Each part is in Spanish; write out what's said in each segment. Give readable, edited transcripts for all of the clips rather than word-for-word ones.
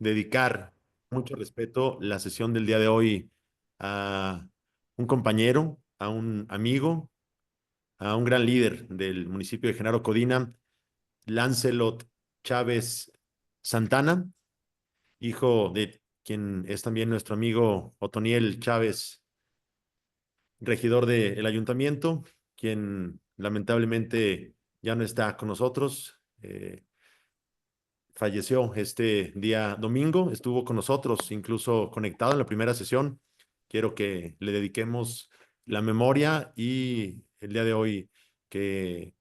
dedicar mucho respeto la sesión del día de hoy a un compañero, a un amigo, a un gran líder del municipio de Genaro Codina, Lancelot Chávez Santana, hijo de quien es también nuestro amigo Otoniel Chávez, regidor del ayuntamiento, quien lamentablemente ya no está con nosotros. Falleció este día domingo, estuvo con nosotros, incluso conectado en la primera sesión. Quiero que le dediquemos la memoria y el día de hoy que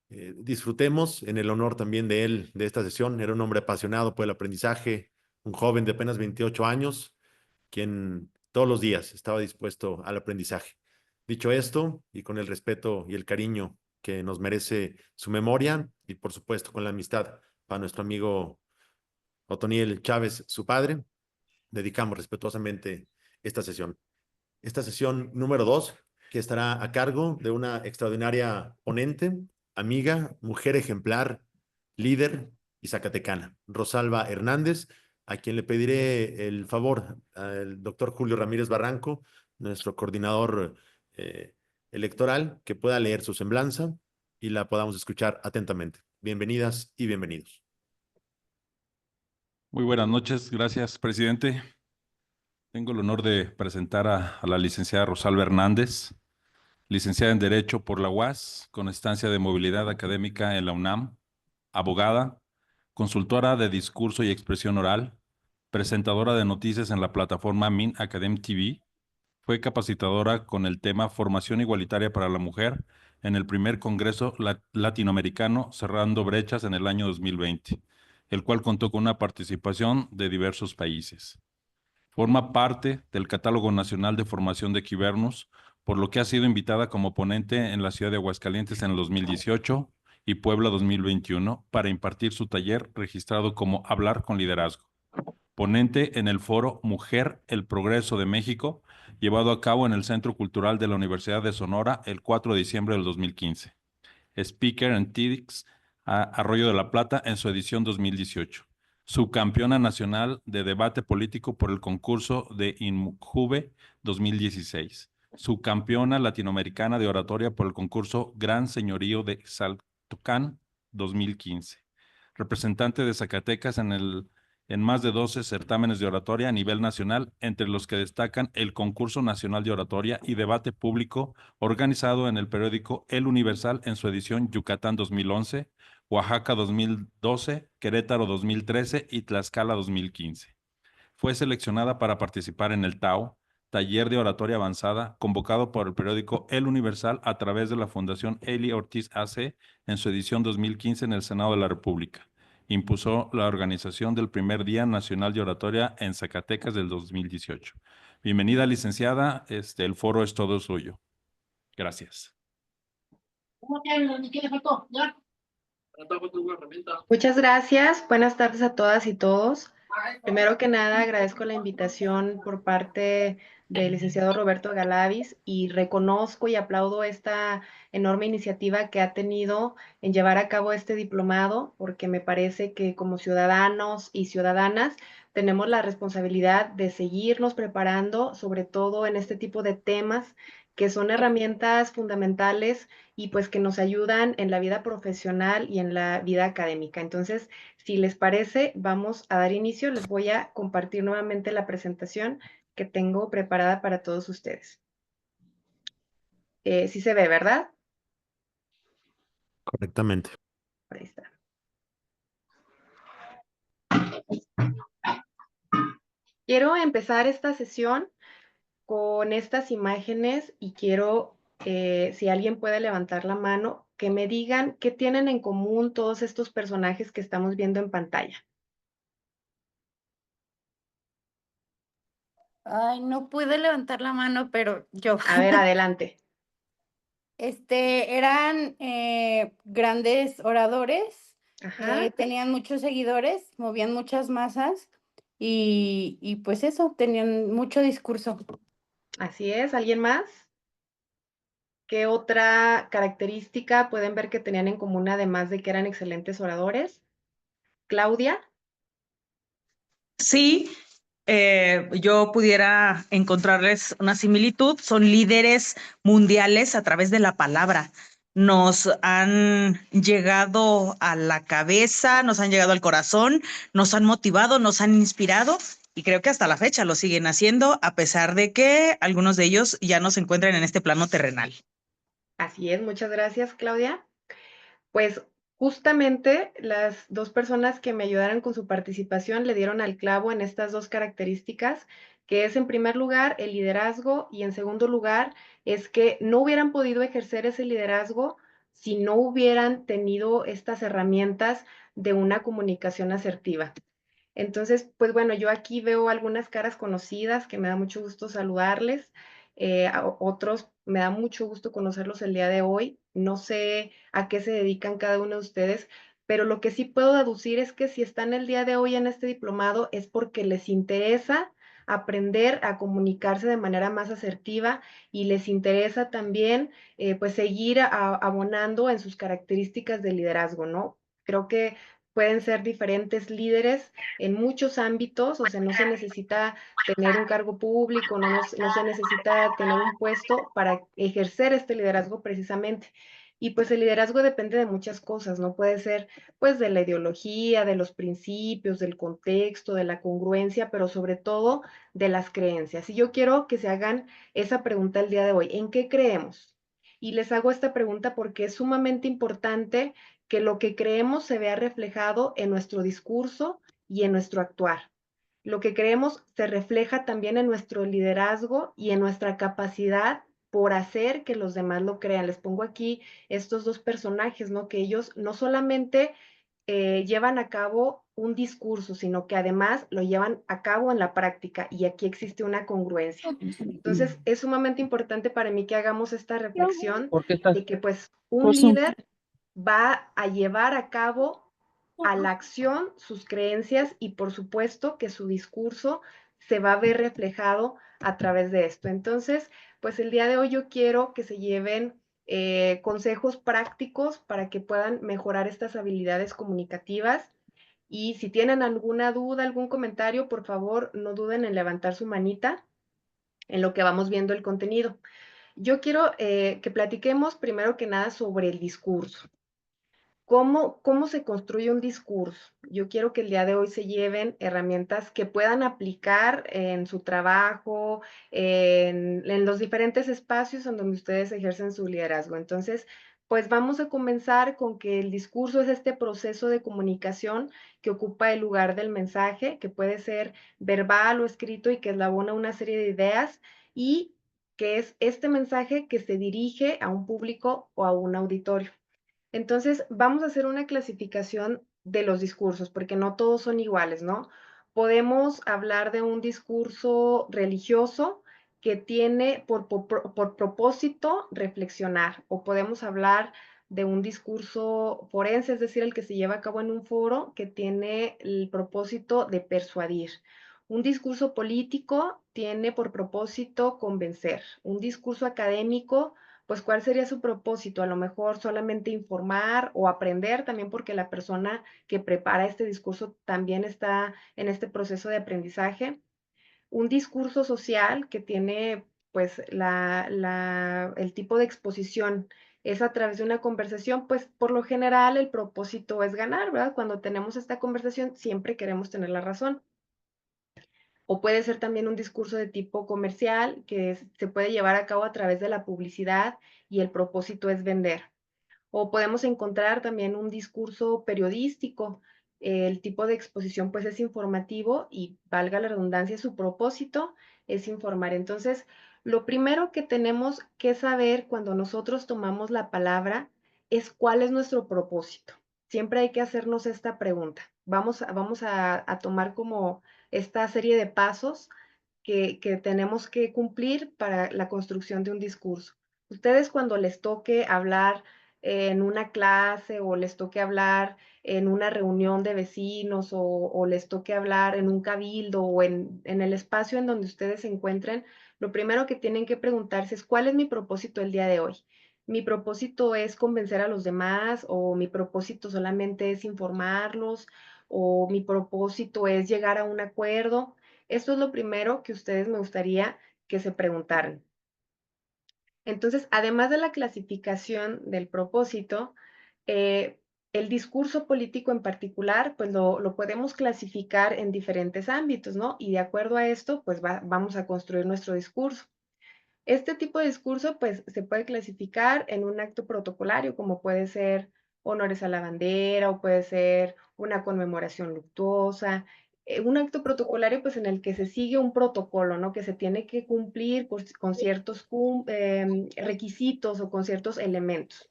disfrutemos en el honor también de él, de esta sesión. Era un hombre apasionado por el aprendizaje, un joven de apenas 28 años, quien todos los días estaba dispuesto al aprendizaje. Dicho esto, y con el respeto y el cariño que nos merece su memoria, y por supuesto con la amistad para nuestro amigo Otoniel Chávez, su padre, dedicamos respetuosamente esta sesión. Esta sesión número 2, que estará a cargo de una extraordinaria ponente, amiga, mujer ejemplar, líder y zacatecana, Rosalba Hernández, a quien le pediré el favor al doctor Julio Ramírez Barranco, nuestro coordinador electoral, que pueda leer su semblanza y la podamos escuchar atentamente. Bienvenidas y bienvenidos. Muy buenas noches, gracias, presidente. Tengo el honor de presentar a la licenciada Rosalba Hernández, licenciada en Derecho por la UAS, con estancia de movilidad académica en la UNAM, abogada, consultora de discurso y expresión oral, presentadora de noticias en la plataforma Min Academy TV. Fue capacitadora con el tema Formación Igualitaria para la Mujer en el primer Congreso Latinoamericano Cerrando Brechas en el año 2020, el cual contó con una participación de diversos países. Forma parte del Catálogo Nacional de Formación de Quibernus, por lo que ha sido invitada como ponente en la ciudad de Aguascalientes en el 2018 y Puebla 2021 para impartir su taller registrado como Hablar con Liderazgo. Ponente en el foro Mujer, el Progreso de México, llevado a cabo en el Centro Cultural de la Universidad de Sonora el 4 de diciembre del 2015. Speaker en TEDx Arroyo de la Plata en su edición 2018. Subcampeona nacional de debate político por el concurso de INJUVE 2016. Subcampeona latinoamericana de oratoria por el concurso Gran Señorío de Xaltocan 2015. Representante de Zacatecas en más de 12 certámenes de oratoria a nivel nacional, entre los que destacan el Concurso Nacional de Oratoria y Debate Público organizado en el periódico El Universal en su edición Yucatán 2011, Oaxaca 2012, Querétaro 2013 y Tlaxcala 2015. Fue seleccionada para participar en el TAO, Taller de Oratoria Avanzada, convocado por el periódico El Universal a través de la Fundación Eli Ortiz AC en su edición 2015 en el Senado de la República. Impulsó la organización del primer Día Nacional de Oratoria en Zacatecas del 2018. Bienvenida, licenciada. El foro es todo suyo. Gracias. Muchas gracias. Buenas tardes a todas y todos. Primero que nada, agradezco la invitación por parte del licenciado Roberto Galavis y reconozco y aplaudo esta enorme iniciativa que ha tenido en llevar a cabo este diplomado, porque me parece que como ciudadanos y ciudadanas tenemos la responsabilidad de seguirnos preparando, sobre todo en este tipo de temas que son herramientas fundamentales y pues que nos ayudan en la vida profesional y en la vida académica. Entonces, si les parece, vamos a dar inicio. Les voy a compartir nuevamente la presentación que tengo preparada para todos ustedes. Sí se ve, ¿verdad? Correctamente. Ahí está. Quiero empezar esta sesión con estas imágenes y quiero, si alguien puede levantar la mano, que me digan qué tienen en común todos estos personajes que estamos viendo en pantalla. Ay, no pude levantar la mano, pero yo. A ver, adelante. Eran grandes oradores, Ajá. tenían muchos seguidores, movían muchas masas y pues eso, tenían mucho discurso. Así es. ¿Alguien más? ¿Qué otra característica pueden ver que tenían en común, además de que eran excelentes oradores? Claudia. Sí, yo pudiera encontrarles una similitud. Son líderes mundiales a través de la palabra. Nos han llegado a la cabeza, nos han llegado al corazón, nos han motivado, nos han inspirado y creo que hasta la fecha lo siguen haciendo, a pesar de que algunos de ellos ya no se encuentran en este plano terrenal. Así es, muchas gracias, Claudia. Pues justamente las dos personas que me ayudaron con su participación le dieron al clavo en estas dos características, que es en primer lugar el liderazgo y en segundo lugar es que no hubieran podido ejercer ese liderazgo si no hubieran tenido estas herramientas de una comunicación asertiva. Entonces, pues bueno, yo aquí veo algunas caras conocidas que me da mucho gusto saludarles. A otros me da mucho gusto conocerlos el día de hoy. No sé a qué se dedican cada uno de ustedes, pero lo que sí puedo deducir es que si están el día de hoy en este diplomado es porque les interesa aprender a comunicarse de manera más asertiva y les interesa también pues seguir abonando en sus características de liderazgo, ¿no? Creo que pueden ser diferentes líderes en muchos ámbitos, o sea, no se necesita tener un cargo público, no se necesita tener un puesto para ejercer este liderazgo precisamente. Y pues el liderazgo depende de muchas cosas, ¿no? Puede ser pues de la ideología, de los principios, del contexto, de la congruencia, pero sobre todo de las creencias. Y yo quiero que se hagan esa pregunta el día de hoy, ¿en qué creemos? Y les hago esta pregunta porque es sumamente importante que lo que creemos se vea reflejado en nuestro discurso y en nuestro actuar. Lo que creemos se refleja también en nuestro liderazgo y en nuestra capacidad por hacer que los demás lo crean. Les pongo aquí estos dos personajes, ¿no? Que ellos no solamente llevan a cabo un discurso, sino que además lo llevan a cabo en la práctica y aquí existe una congruencia. Entonces, es sumamente importante para mí que hagamos esta reflexión de que pues un líder va a llevar a cabo a la acción sus creencias y por supuesto que su discurso se va a ver reflejado a través de esto. Entonces, pues el día de hoy yo quiero que se lleven consejos prácticos para que puedan mejorar estas habilidades comunicativas. Y si tienen alguna duda, algún comentario, por favor, no duden en levantar su manita en lo que vamos viendo el contenido. Yo quiero que platiquemos primero que nada sobre el discurso. ¿Cómo se construye un discurso? Yo quiero que el día de hoy se lleven herramientas que puedan aplicar en su trabajo, en los diferentes espacios en donde ustedes ejercen su liderazgo. Entonces, pues vamos a comenzar con que el discurso es este proceso de comunicación que ocupa el lugar del mensaje, que puede ser verbal o escrito y que elabora una serie de ideas y que es este mensaje que se dirige a un público o a un auditorio. Entonces, vamos a hacer una clasificación de los discursos, porque no todos son iguales, ¿no? Podemos hablar de un discurso religioso que tiene por propósito reflexionar, o podemos hablar de un discurso forense, es decir, el que se lleva a cabo en un foro que tiene el propósito de persuadir. Un discurso político tiene por propósito convencer. Un discurso académico pues cuál sería su propósito, a lo mejor solamente informar o aprender también porque la persona que prepara este discurso también está en este proceso de aprendizaje. Un discurso social que tiene pues el tipo de exposición es a través de una conversación, pues por lo general el propósito es ganar, ¿verdad? Cuando tenemos esta conversación siempre queremos tener la razón. O puede ser también un discurso de tipo comercial que se puede llevar a cabo a través de la publicidad y el propósito es vender. O podemos encontrar también un discurso periodístico. El tipo de exposición pues es informativo y valga la redundancia, su propósito es informar. Entonces, lo primero que tenemos que saber cuando nosotros tomamos la palabra es cuál es nuestro propósito. Siempre hay que hacernos esta pregunta. Vamos a tomar como esta serie de pasos que tenemos que cumplir para la construcción de un discurso. Ustedes cuando les toque hablar en una clase o les toque hablar en una reunión de vecinos o les toque hablar en un cabildo o en el espacio en donde ustedes se encuentren, lo primero que tienen que preguntarse es ¿cuál es mi propósito el día de hoy? ¿Mi propósito es convencer a los demás o mi propósito solamente es informarlos? o mi propósito es llegar a un acuerdo. Esto es lo primero que ustedes me gustaría que se preguntaran. Entonces, además de la clasificación del propósito, el discurso político en particular, pues lo podemos clasificar en diferentes ámbitos, ¿no? Y de acuerdo a esto, pues vamos a construir nuestro discurso. Este tipo de discurso, pues, se puede clasificar en un acto protocolario, como puede ser honores a la bandera o puede ser una conmemoración luctuosa. Un acto protocolario, pues, en el que se sigue un protocolo, ¿no? Que se tiene que cumplir con ciertos requisitos o con ciertos elementos.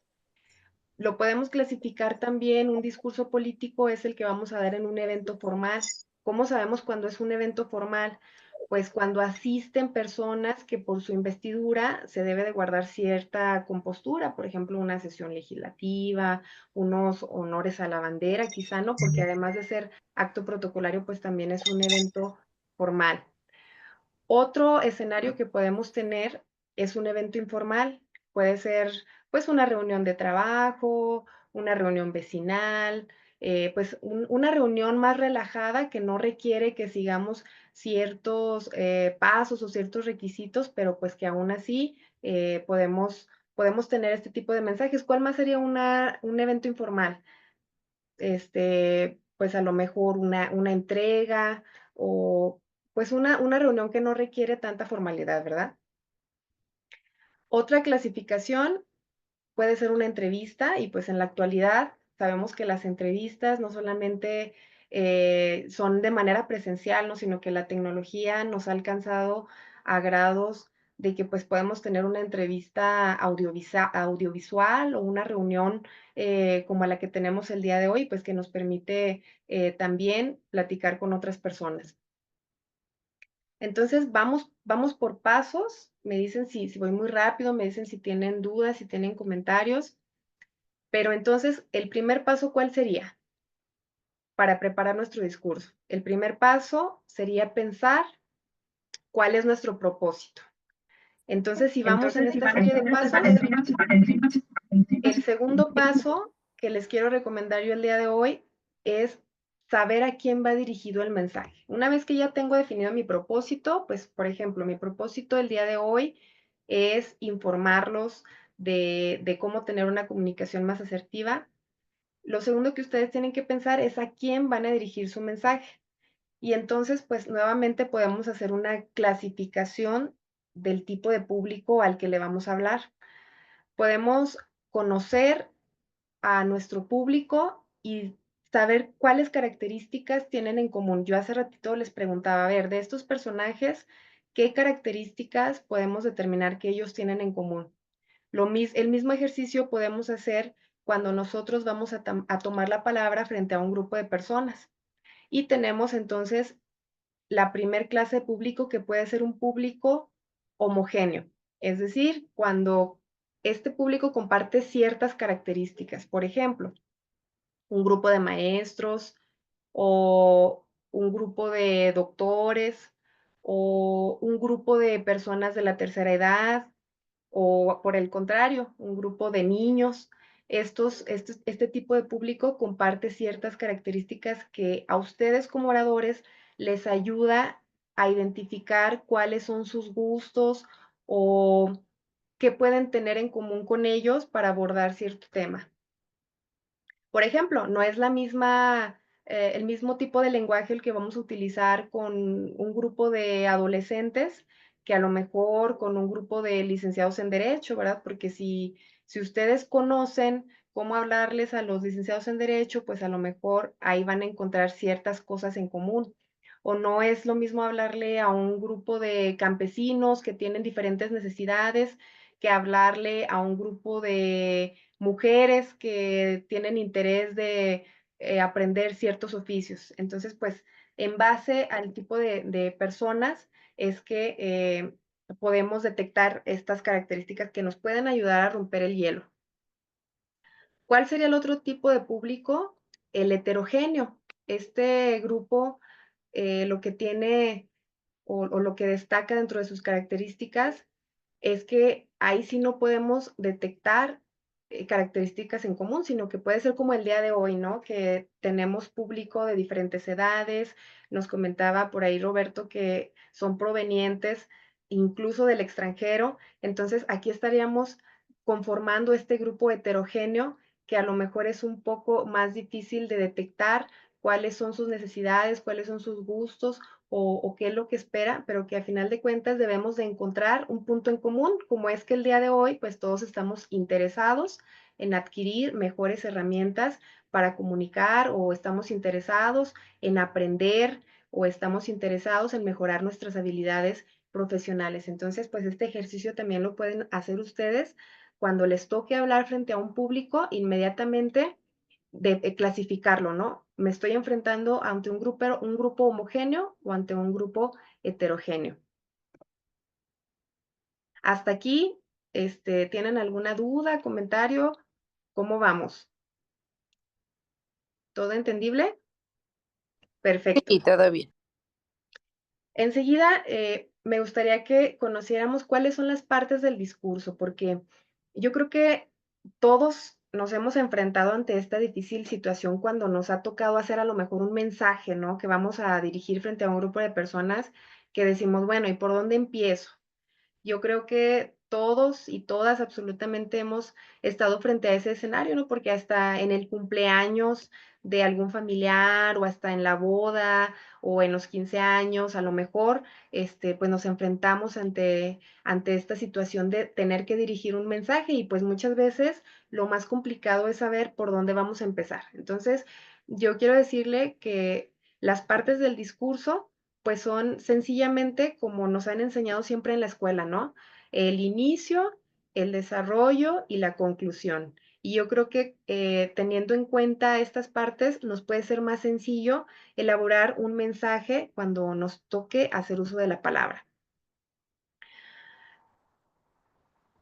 Lo podemos clasificar también, un discurso político es el que vamos a dar en un evento formal. ¿Cómo sabemos cuando es un evento formal? Pues cuando asisten personas que por su investidura se debe de guardar cierta compostura, por ejemplo, una sesión legislativa, unos honores a la bandera, quizá no, porque además de ser acto protocolario, pues también es un evento formal. Otro escenario que podemos tener es un evento informal. Puede ser, pues, una reunión de trabajo, una reunión vecinal, pues, una reunión más relajada que no requiere que sigamos ciertos pasos o ciertos requisitos, pero pues que aún así podemos tener este tipo de mensajes. ¿Cuál más sería un evento informal? Pues a lo mejor una entrega o pues una reunión que no requiere tanta formalidad, ¿verdad? Otra clasificación puede ser una entrevista y pues en la actualidad sabemos que las entrevistas no solamente son de manera presencial, ¿no? Sino que la tecnología nos ha alcanzado a grados de que pues podemos tener una entrevista audiovisual o una reunión como la que tenemos el día de hoy, pues que nos permite también platicar con otras personas. Entonces, vamos por pasos, me dicen si voy muy rápido, me dicen si tienen dudas, si tienen comentarios, pero entonces, el primer paso, ¿cuál sería? Para preparar nuestro discurso. El primer paso sería pensar cuál es nuestro propósito. Entonces, si vamos en esta serie de pasos, el segundo paso que les quiero recomendar yo el día de hoy es saber a quién va dirigido el mensaje. Una vez que ya tengo definido mi propósito, pues, por ejemplo, mi propósito el día de hoy es informarlos de cómo tener una comunicación más asertiva. Lo segundo que ustedes tienen que pensar es a quién van a dirigir su mensaje. Y entonces, pues, nuevamente podemos hacer una clasificación del tipo de público al que le vamos a hablar. Podemos conocer a nuestro público y saber cuáles características tienen en común. Yo hace ratito les preguntaba, a ver, de estos personajes, ¿qué características podemos determinar que ellos tienen en común? El mismo ejercicio podemos hacer cuando nosotros vamos a tomar la palabra frente a un grupo de personas. Y tenemos entonces la primer clase de público que puede ser un público homogéneo, es decir, cuando este público comparte ciertas características. Por ejemplo, un grupo de maestros o un grupo de doctores o un grupo de personas de la tercera edad o por el contrario, un grupo de niños. Este tipo de público comparte ciertas características que a ustedes como oradores les ayuda a identificar cuáles son sus gustos o qué pueden tener en común con ellos para abordar cierto tema. Por ejemplo, no es el mismo tipo de lenguaje el que vamos a utilizar con un grupo de adolescentes que a lo mejor con un grupo de licenciados en Derecho, ¿verdad? Porque si ustedes conocen cómo hablarles a los licenciados en Derecho, pues a lo mejor ahí van a encontrar ciertas cosas en común. O no es lo mismo hablarle a un grupo de campesinos que tienen diferentes necesidades que hablarle a un grupo de mujeres que tienen interés de aprender ciertos oficios. Entonces, pues, en base al tipo de personas es que podemos detectar estas características que nos pueden ayudar a romper el hielo. ¿Cuál sería el otro tipo de público? El heterogéneo. Este grupo lo que tiene o lo que destaca dentro de sus características es que ahí sí no podemos detectar características en común, sino que puede ser como el día de hoy, ¿no? Que tenemos público de diferentes edades. Nos comentaba por ahí Roberto que son provenientes incluso del extranjero. Entonces, aquí estaríamos conformando este grupo heterogéneo que a lo mejor es un poco más difícil de detectar cuáles son sus necesidades, cuáles son sus gustos o qué es lo que espera, pero que a final de cuentas debemos de encontrar un punto en común, como es que el día de hoy, pues todos estamos interesados en adquirir mejores herramientas para comunicar o estamos interesados en aprender o estamos interesados en mejorar nuestras habilidades profesionales. Entonces, pues este ejercicio también lo pueden hacer ustedes cuando les toque hablar frente a un público, inmediatamente de clasificarlo, ¿no? Me estoy enfrentando ante un grupo homogéneo o ante un grupo heterogéneo. Hasta aquí, ¿tienen alguna duda, comentario? ¿Cómo vamos? ¿Todo entendible? Perfecto. Y todo bien. Enseguida, me gustaría que conociéramos cuáles son las partes del discurso, porque yo creo que todos nos hemos enfrentado ante esta difícil situación cuando nos ha tocado hacer a lo mejor un mensaje, ¿no? Que vamos a dirigir frente a un grupo de personas que decimos, bueno, ¿y por dónde empiezo? Yo creo que todos y todas absolutamente hemos estado frente a ese escenario, ¿no? Porque hasta en el cumpleaños de algún familiar o hasta en la boda o en los 15 años, a lo mejor, pues nos enfrentamos ante esta situación de tener que dirigir un mensaje y pues muchas veces lo más complicado es saber por dónde vamos a empezar. Entonces, yo quiero decirle que las partes del discurso pues son sencillamente como nos han enseñado siempre en la escuela, ¿no? El inicio, el desarrollo y la conclusión. Y yo creo que teniendo en cuenta estas partes, nos puede ser más sencillo elaborar un mensaje cuando nos toque hacer uso de la palabra.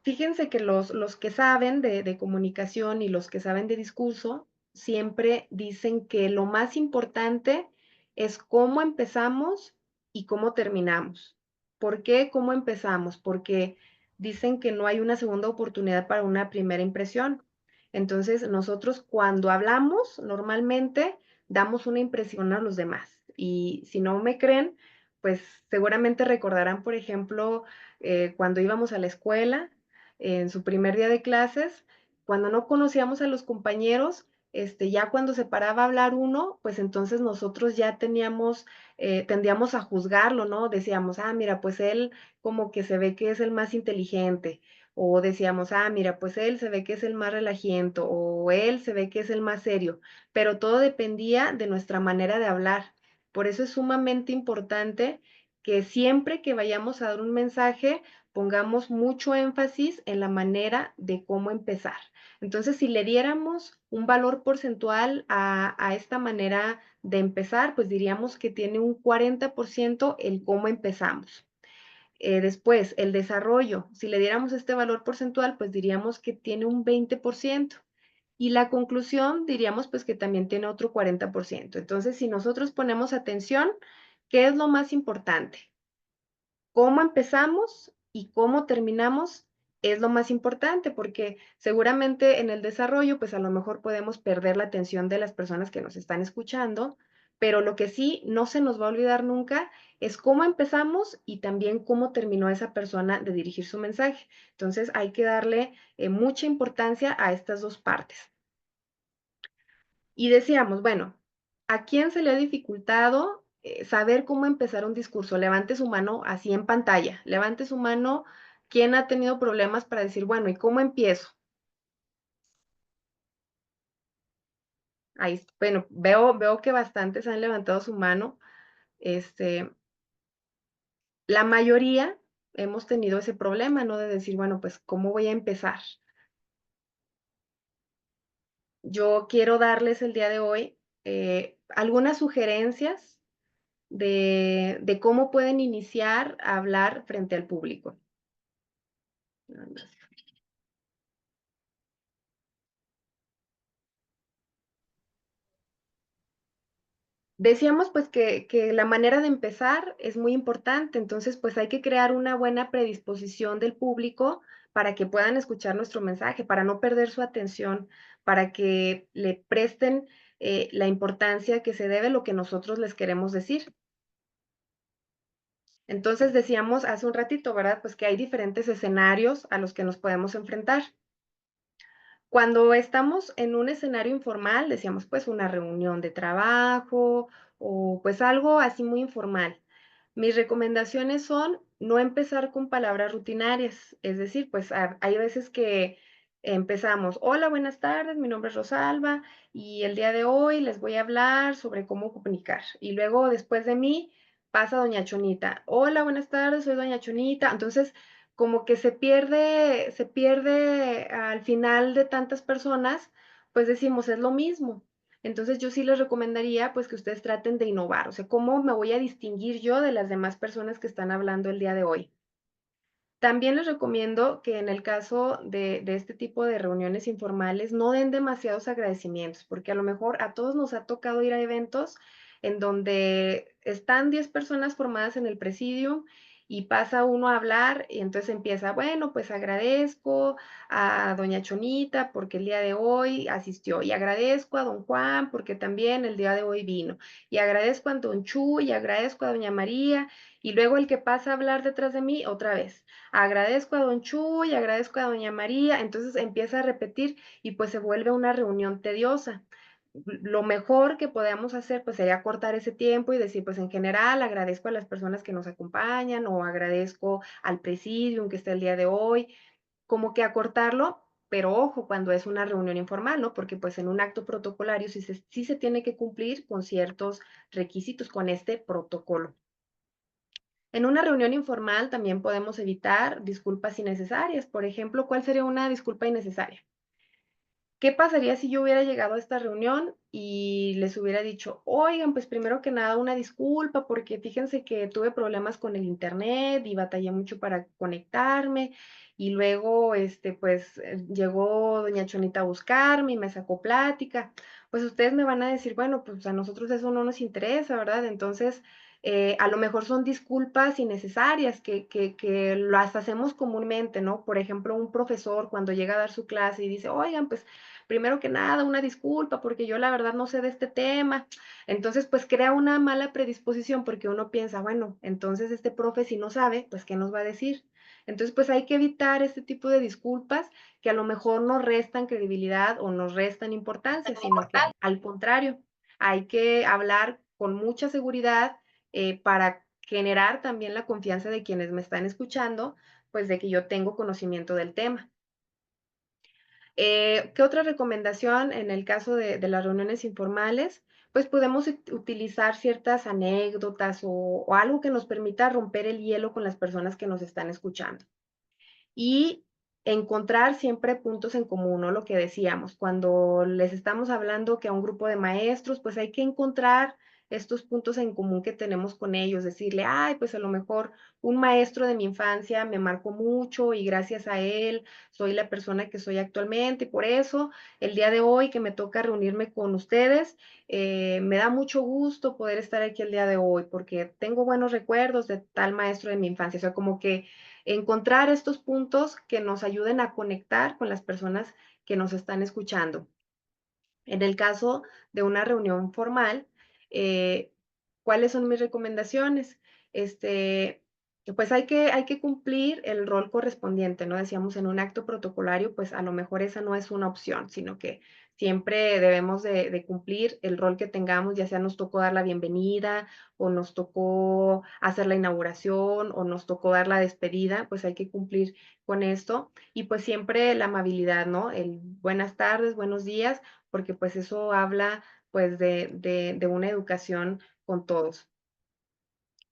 Fíjense que los que saben de comunicación y los que saben de discurso siempre dicen que lo más importante es cómo empezamos y cómo terminamos. ¿Por qué cómo empezamos? Porque dicen que no hay una segunda oportunidad para una primera impresión. Entonces, nosotros cuando hablamos, normalmente damos una impresión a los demás. Y si no me creen, pues seguramente recordarán, por ejemplo, cuando íbamos a la escuela en su primer día de clases, cuando no conocíamos a los compañeros, ya cuando se paraba a hablar uno, pues entonces nosotros ya tendíamos a juzgarlo, ¿no? Decíamos, ah, mira, pues él como que se ve que es el más inteligente, o decíamos, ah, mira, pues él se ve que es el más relajiento, o él se ve que es el más serio, pero todo dependía de nuestra manera de hablar. Por eso es sumamente importante que siempre que vayamos a dar un mensaje, pongamos mucho énfasis en la manera de cómo empezar. Entonces, si le diéramos un valor porcentual a esta manera de empezar, pues diríamos que tiene un 40% el cómo empezamos. Después, el desarrollo, si le diéramos este valor porcentual, pues diríamos que tiene un 20%. Y la conclusión diríamos pues que también tiene otro 40%. Entonces, si nosotros ponemos atención, ¿qué es lo más importante? Cómo empezamos y cómo terminamos es lo más importante, porque seguramente en el desarrollo, pues a lo mejor podemos perder la atención de las personas que nos están escuchando, pero lo que sí no se nos va a olvidar nunca es cómo empezamos y también cómo terminó esa persona de dirigir su mensaje. Entonces hay que darle mucha importancia a estas dos partes. Y decíamos, bueno, ¿a quién se le ha dificultado saber cómo empezar un discurso? Levante su mano así en pantalla. Levante su mano. ¿Quién ha tenido problemas para decir, bueno, ¿y cómo empiezo? Ahí, bueno, veo que bastantes han levantado su mano. La mayoría hemos tenido ese problema, ¿no? De decir, bueno, pues, ¿cómo voy a empezar? Yo quiero darles el día de hoy algunas sugerencias de cómo pueden iniciar a hablar frente al público. Decíamos pues que la manera de empezar es muy importante, entonces pues hay que crear una buena predisposición del público para que puedan escuchar nuestro mensaje, para no perder su atención, para que le presten la importancia que se debe lo que nosotros les queremos decir. Entonces decíamos hace un ratito, ¿verdad? Pues que hay diferentes escenarios a los que nos podemos enfrentar. Cuando estamos en un escenario informal, decíamos pues una reunión de trabajo o pues algo así muy informal. Mis recomendaciones son no empezar con palabras rutinarias, es decir, pues hay veces que empezamos, hola, buenas tardes, mi nombre es Rosalba y el día de hoy les voy a hablar sobre cómo comunicar. Y luego después de mí pasa doña Chonita, hola, buenas tardes, soy doña Chonita. Entonces, como que se pierde al final de tantas personas, pues decimos, es lo mismo. Entonces yo sí les recomendaría pues que ustedes traten de innovar, o sea, ¿cómo me voy a distinguir yo de las demás personas que están hablando el día de hoy? También les recomiendo que en el caso de este tipo de reuniones informales no den demasiados agradecimientos, porque a lo mejor a todos nos ha tocado ir a eventos en donde están 10 personas formadas en el presidium y pasa uno a hablar y entonces empieza, bueno, pues agradezco a doña Chonita porque el día de hoy asistió y agradezco a don Juan porque también el día de hoy vino y agradezco a don Chu y agradezco a doña María y luego el que pasa a hablar detrás de mí otra vez agradezco a don Chuy, agradezco a doña María, entonces empieza a repetir y pues se vuelve una reunión tediosa. Lo mejor que podemos hacer pues sería cortar ese tiempo y decir pues en general agradezco a las personas que nos acompañan o agradezco al presidium que está el día de hoy, como que acortarlo, pero ojo cuando es una reunión informal, ¿no? Porque pues en un acto protocolario sí se tiene que cumplir con ciertos requisitos, con este protocolo. En una reunión informal también podemos evitar disculpas innecesarias. Por ejemplo, ¿cuál sería una disculpa innecesaria? ¿Qué pasaría si yo hubiera llegado a esta reunión y les hubiera dicho, oigan, pues primero que nada una disculpa porque fíjense que tuve problemas con el internet y batallé mucho para conectarme y luego, pues llegó doña Chonita a buscarme y me sacó plática? Pues ustedes me van a decir, bueno, pues a nosotros eso no nos interesa, ¿verdad? Entonces, a lo mejor son disculpas innecesarias que las hacemos comúnmente, ¿no? Por ejemplo, un profesor cuando llega a dar su clase y dice, oigan, pues primero que nada, una disculpa porque yo la verdad no sé de este tema. Entonces, pues crea una mala predisposición porque uno piensa, bueno, entonces este profe si no sabe, pues ¿qué nos va a decir? Entonces, pues hay que evitar este tipo de disculpas que a lo mejor nos restan credibilidad o nos restan importancia, sino que al contrario, hay que hablar con mucha seguridad para generar también la confianza de quienes me están escuchando, pues de que yo tengo conocimiento del tema. ¿Qué otra recomendación en el caso de las reuniones informales? Pues podemos utilizar ciertas anécdotas o algo que nos permita romper el hielo con las personas que nos están escuchando. Y encontrar siempre puntos en común, ¿no? Lo que decíamos, cuando les estamos hablando que a un grupo de maestros, pues hay que encontrar estos puntos en común que tenemos con ellos, decirle, ay, pues a lo mejor un maestro de mi infancia me marcó mucho y gracias a él soy la persona que soy actualmente y por eso el día de hoy que me toca reunirme con ustedes, me da mucho gusto poder estar aquí el día de hoy porque tengo buenos recuerdos de tal maestro de mi infancia, o sea, como que encontrar estos puntos que nos ayuden a conectar con las personas que nos están escuchando. En el caso de una reunión formal, eh, ¿cuáles son mis recomendaciones? Pues hay que cumplir el rol correspondiente, ¿no? Decíamos en un acto protocolario, pues a lo mejor esa no es una opción, sino que siempre debemos de cumplir el rol que tengamos, ya sea nos tocó dar la bienvenida o nos tocó hacer la inauguración o nos tocó dar la despedida, pues hay que cumplir con esto. Y pues siempre la amabilidad, ¿no? El buenas tardes, buenos días, porque pues eso habla pues de una educación con todos.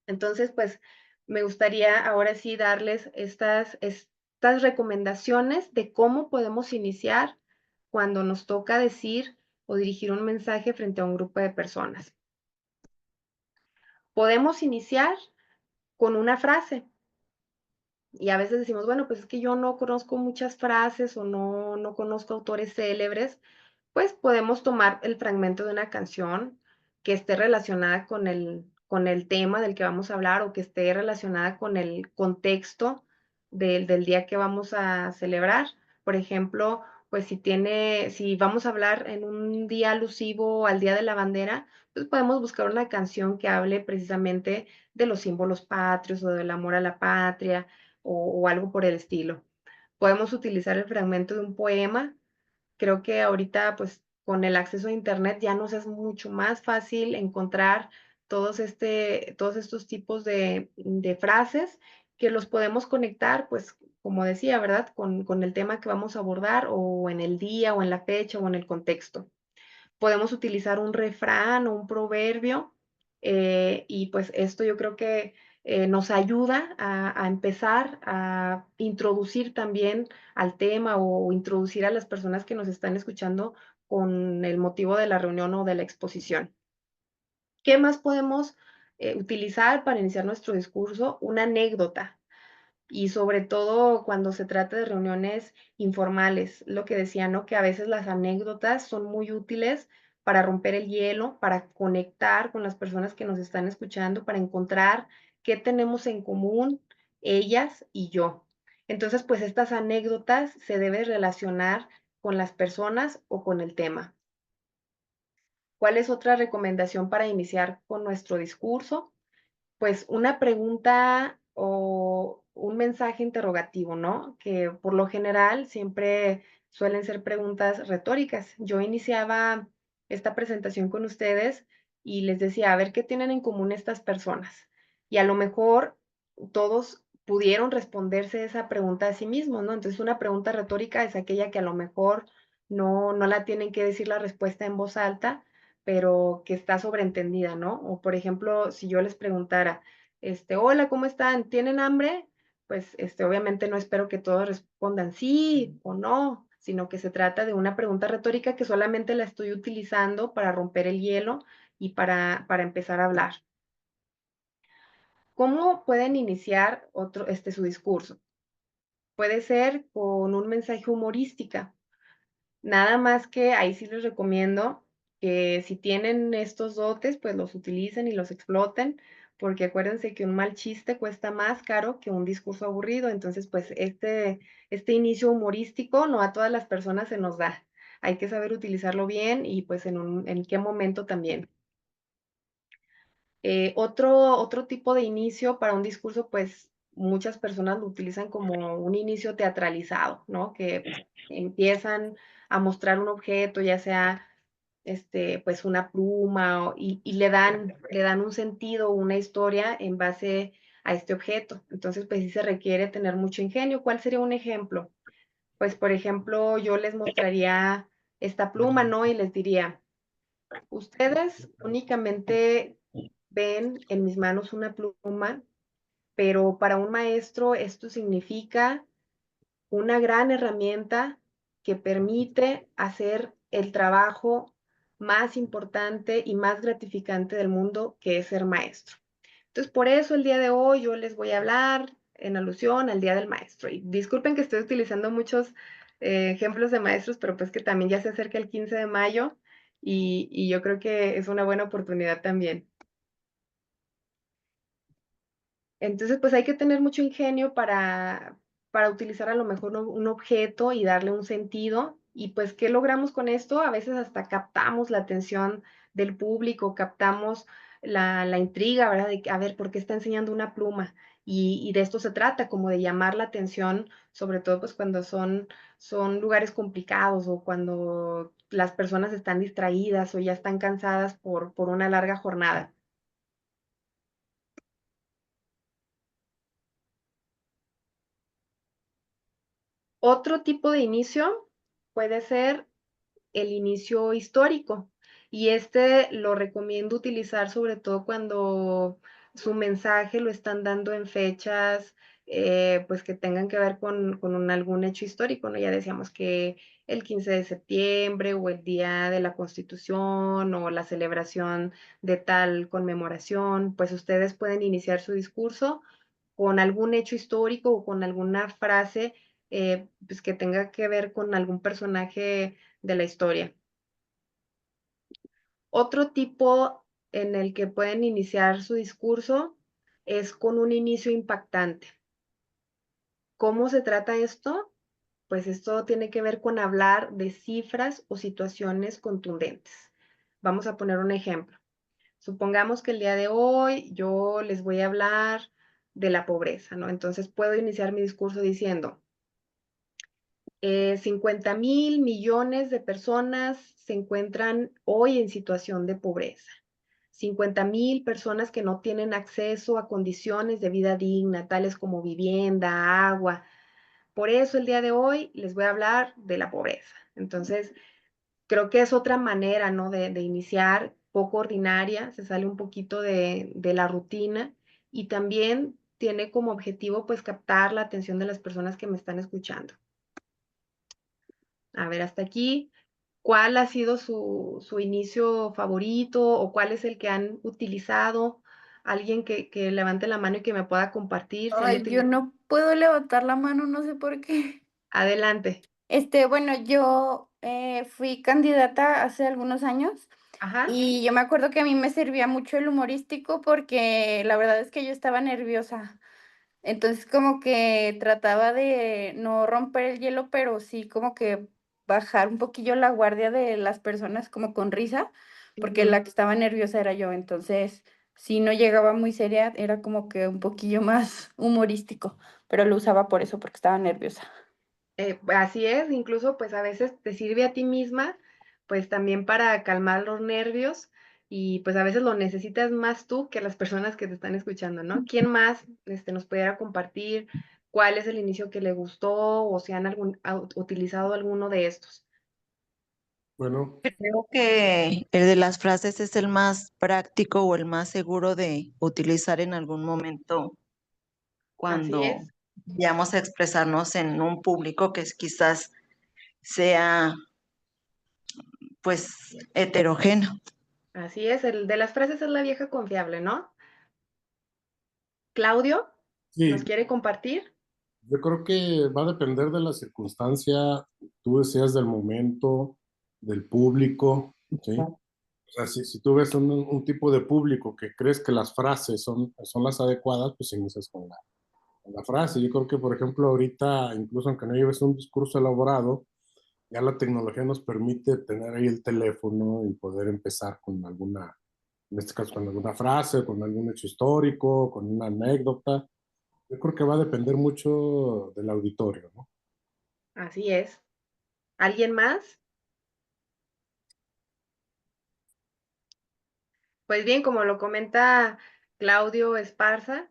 Entonces, pues me gustaría ahora sí darles estas recomendaciones de cómo podemos iniciar cuando nos toca decir o dirigir un mensaje frente a un grupo de personas. Podemos iniciar con una frase. Y a veces decimos, bueno, pues es que yo no conozco muchas frases o no conozco autores célebres, pues podemos tomar el fragmento de una canción que esté relacionada con el tema del que vamos a hablar o que esté relacionada con el contexto del día que vamos a celebrar. Por ejemplo, pues si vamos a hablar en un día alusivo al Día de la Bandera, pues podemos buscar una canción que hable precisamente de los símbolos patrios o del amor a la patria o algo por el estilo. Podemos utilizar el fragmento de un poema. Creo que ahorita, pues, con el acceso a Internet ya nos es mucho más fácil encontrar todos estos tipos de frases que los podemos conectar, pues, como decía, ¿verdad? Con el tema que vamos a abordar o en el día o en la fecha o en el contexto. Podemos utilizar un refrán o un proverbio y pues esto yo creo que nos ayuda a empezar a introducir también al tema o introducir a las personas que nos están escuchando con el motivo de la reunión o de la exposición. ¿Qué más podemos utilizar para iniciar nuestro discurso? Una anécdota y sobre todo cuando se trata de reuniones informales, lo que decía, ¿no? Que a veces las anécdotas son muy útiles para romper el hielo, para conectar con las personas que nos están escuchando, para encontrar qué tenemos en común ellas y yo. Entonces, pues estas anécdotas se deben relacionar con las personas o con el tema. ¿Cuál es otra recomendación para iniciar con nuestro discurso? Pues una pregunta o un mensaje interrogativo, ¿no? Que por lo general siempre suelen ser preguntas retóricas. Yo iniciaba esta presentación con ustedes y les decía, a ver qué tienen en común estas personas. Y a lo mejor todos pudieron responderse esa pregunta a sí mismos, ¿no? Entonces una pregunta retórica es aquella que a lo mejor no la tienen que decir la respuesta en voz alta, pero que está sobreentendida, ¿no? O por ejemplo, si yo les preguntara, hola, ¿cómo están? ¿Tienen hambre? Pues, obviamente no espero que todos respondan sí o no, sino que se trata de una pregunta retórica que solamente la estoy utilizando para romper el hielo y para empezar a hablar. ¿Cómo pueden iniciar su discurso? Puede ser con un mensaje humorística. Nada más que ahí sí les recomiendo que si tienen estos dotes, pues los utilicen y los exploten, porque acuérdense que un mal chiste cuesta más caro que un discurso aburrido. Entonces, pues este inicio humorístico no a todas las personas se nos da. Hay que saber utilizarlo bien y pues en qué momento también. Otro tipo de inicio para un discurso, pues muchas personas lo utilizan como un inicio teatralizado, ¿no? Que empiezan a mostrar un objeto, ya sea pues una pluma, y le dan un sentido, una historia en base a este objeto. Entonces, pues sí se requiere tener mucho ingenio. ¿Cuál sería un ejemplo? Pues, por ejemplo, yo les mostraría esta pluma, ¿no? Y les diría, ustedes únicamente ven en mis manos una pluma, pero para un maestro esto significa una gran herramienta que permite hacer el trabajo más importante y más gratificante del mundo, que es ser maestro. Entonces, por eso el día de hoy yo les voy a hablar en alusión al Día del Maestro. Y disculpen que estoy utilizando muchos ejemplos de maestros, pero pues que también ya se acerca el 15 de mayo y yo creo que es una buena oportunidad también. Entonces, pues hay que tener mucho ingenio para utilizar a lo mejor un objeto y darle un sentido. Y pues, ¿qué logramos con esto? A veces hasta captamos la atención del público, captamos la intriga, ¿verdad? De que, a ver, ¿por qué está enseñando una pluma? Y de esto se trata, como de llamar la atención, sobre todo pues cuando son lugares complicados o cuando las personas están distraídas o ya están cansadas por una larga jornada. Otro tipo de inicio puede ser el inicio histórico y lo recomiendo utilizar sobre todo cuando su mensaje lo están dando en fechas pues que tengan que ver con algún hecho histórico, ¿no? Ya decíamos que el 15 de septiembre o el Día de la Constitución o la celebración de tal conmemoración, pues ustedes pueden iniciar su discurso con algún hecho histórico o con alguna frase pues que tenga que ver con algún personaje de la historia. Otro tipo en el que pueden iniciar su discurso es con un inicio impactante. ¿Cómo se trata esto? Pues esto tiene que ver con hablar de cifras o situaciones contundentes. Vamos a poner un ejemplo. Supongamos que el día de hoy yo les voy a hablar de la pobreza, ¿no? Entonces puedo iniciar mi discurso diciendo, 50,000 millones de personas se encuentran hoy en situación de pobreza. 50,000 personas que no tienen acceso a condiciones de vida digna, tales como vivienda, agua. Por eso el día de hoy les voy a hablar de la pobreza. Entonces, creo que es otra manera, ¿no? De iniciar, poco ordinaria, se sale un poquito de la rutina y también tiene como objetivo, pues, captar la atención de las personas que me están escuchando. A ver, hasta aquí, ¿cuál ha sido su inicio favorito o cuál es el que han utilizado? Alguien que levante la mano y que me pueda compartir si han Ay, yo utilizado. no puedo levantar la mano, no sé por qué. Adelante. Bueno, yo fui candidata hace algunos años Ajá. y yo me acuerdo que a mí me servía mucho el humorístico porque la verdad es que yo estaba nerviosa. Entonces como que trataba de no romper el hielo, pero sí como que bajar un poquillo la guardia de las personas como con risa, porque Ujú. la que estaba nerviosa era yo. Entonces, si no llegaba muy seria, era como que un poquillo más humorístico, pero lo usaba por eso, porque estaba nerviosa. Así es, incluso pues a veces te sirve a ti misma, pues también para calmar los nervios y pues a veces lo necesitas más tú que las personas que te están escuchando, ¿no? ¿Quién más nos pudiera compartir cuál es el inicio que le gustó o si han utilizado alguno de estos? Bueno, creo que el de las frases es el más práctico o el más seguro de utilizar en algún momento Así cuando es, vayamos a expresarnos en un público que quizás sea pues heterogéneo. así es, el de las frases es la vieja confiable, ¿no? Claudio, ¿nos Sí, quiere compartir? yo creo que va a depender de la circunstancia, tú decías del momento, del público, ¿sí? O sea, si tú ves un tipo de público que crees que las frases son las adecuadas, pues inicias con la frase. Yo creo que, por ejemplo, ahorita, incluso aunque no lleves un discurso elaborado, ya la tecnología nos permite tener ahí el teléfono y poder empezar con alguna, en este caso, con alguna frase, con algún hecho histórico, con una anécdota. Yo creo que va a depender mucho del auditorio, ¿no? Así es. ¿Alguien más? Pues bien, como lo comenta Claudio Esparza,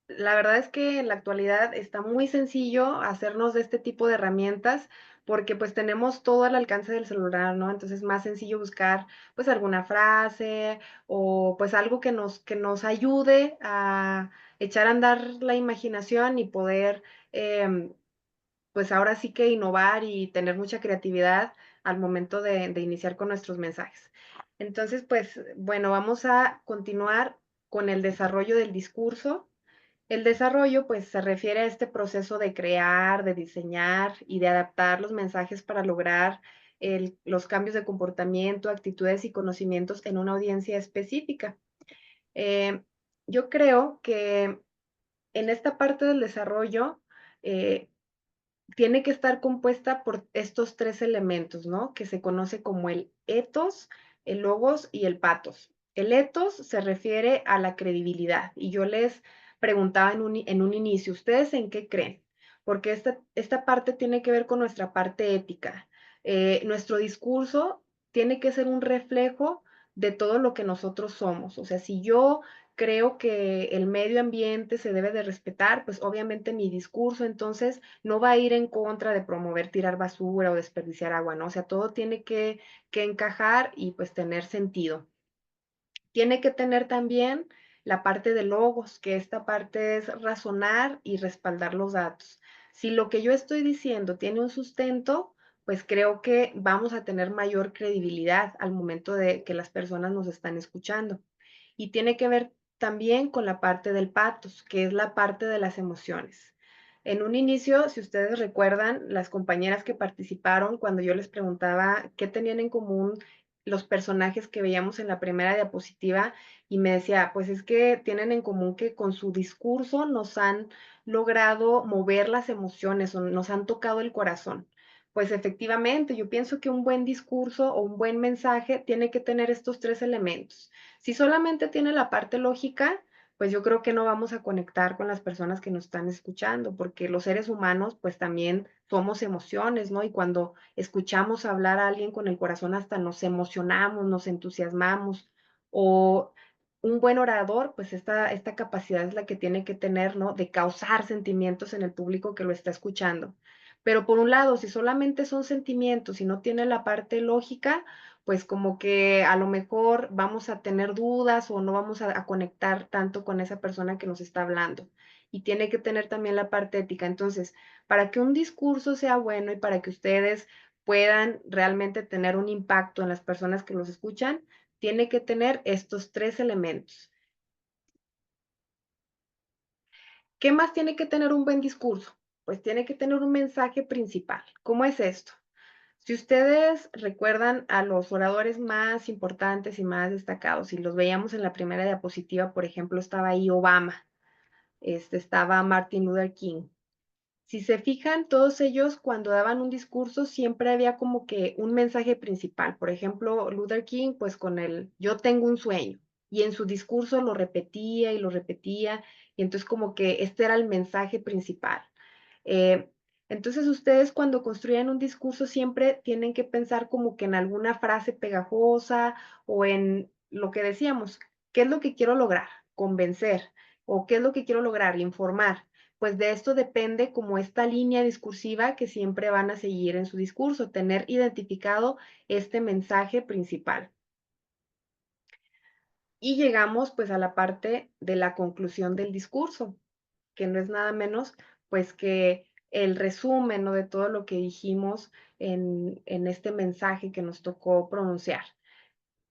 la verdad es que en la actualidad está muy sencillo hacernos de este tipo de herramientas porque pues tenemos todo al alcance del celular, ¿no? Entonces es más sencillo buscar pues alguna frase o pues algo que nos ayude a echar a andar la imaginación y poder pues ahora sí que innovar y tener mucha creatividad al momento de iniciar con nuestros mensajes. Entonces, pues bueno, vamos a continuar con el desarrollo del discurso. El desarrollo, pues, se refiere a este proceso de crear, de diseñar y de adaptar los mensajes para lograr los cambios de comportamiento, actitudes y conocimientos en una audiencia específica. Eh, yo creo que en esta parte del desarrollo, eh, tiene que estar compuesta por estos tres elementos, ¿no? Que se conoce como el ethos, el logos y el pathos. El ethos se refiere a la credibilidad y yo les preguntaba en un inicio, ¿ustedes en qué creen? Porque esta parte tiene que ver con nuestra parte ética. Nuestro discurso tiene que ser un reflejo de todo lo que nosotros somos. O sea, si yo creo que el medio ambiente se debe de respetar, pues obviamente mi discurso entonces no va a ir en contra de promover tirar basura o desperdiciar agua, ¿no? O sea, todo tiene que encajar y pues tener sentido. Tiene que tener también la parte de logos, que esta parte es razonar y respaldar los datos. Si lo que yo estoy diciendo tiene un sustento, pues creo que vamos a tener mayor credibilidad al momento de que las personas nos están escuchando. Y tiene que ver también con la parte del patos, que es la parte de las emociones. En un inicio, si ustedes recuerdan, las compañeras que participaron, cuando yo les preguntaba qué tenían en común los personajes que veíamos en la primera diapositiva y me decía, pues es que tienen en común que con su discurso nos han logrado mover las emociones o nos han tocado el corazón. Pues efectivamente, yo pienso que un buen discurso o un buen mensaje tiene que tener estos tres elementos. Si solamente tiene la parte lógica, pues yo creo que no vamos a conectar con las personas que nos están escuchando, porque los seres humanos pues también somos emociones, ¿no? Y cuando escuchamos hablar a alguien con el corazón hasta nos emocionamos, nos entusiasmamos, o un buen orador, pues esta capacidad es la que tiene que tener, ¿no? De causar sentimientos en el público que lo está escuchando. Pero por un lado, si solamente son sentimientos y no tiene la parte lógica, pues como que a lo mejor vamos a tener dudas o no vamos a conectar tanto con esa persona que nos está hablando. Y tiene que tener también la parte ética. Entonces, para que un discurso sea bueno y para que ustedes puedan realmente tener un impacto en las personas que los escuchan, tiene que tener estos tres elementos. ¿Qué más tiene que tener un buen discurso? Pues tiene que tener un mensaje principal. ¿Cómo es esto? Si ustedes recuerdan a los oradores más importantes y más destacados, y los veíamos en la primera diapositiva, por ejemplo, estaba ahí Obama, estaba Martin Luther King. Si se fijan, todos ellos cuando daban un discurso siempre había como que un mensaje principal. Por ejemplo, Luther King, pues con el yo tengo un sueño, y en su discurso lo repetía y lo repetía, y entonces como que este era el mensaje principal. Eh, entonces ustedes cuando construyan un discurso siempre tienen que pensar como que en alguna frase pegajosa o en lo que decíamos, ¿qué es lo que quiero lograr? Convencer. ¿O qué es lo que quiero lograr? Informar. Pues de esto depende como esta línea discursiva que siempre van a seguir en su discurso, tener identificado este mensaje principal. Y llegamos pues a la parte de la conclusión del discurso, que no es nada menos pues que el resumen, ¿no?, de todo lo que dijimos en este mensaje que nos tocó pronunciar.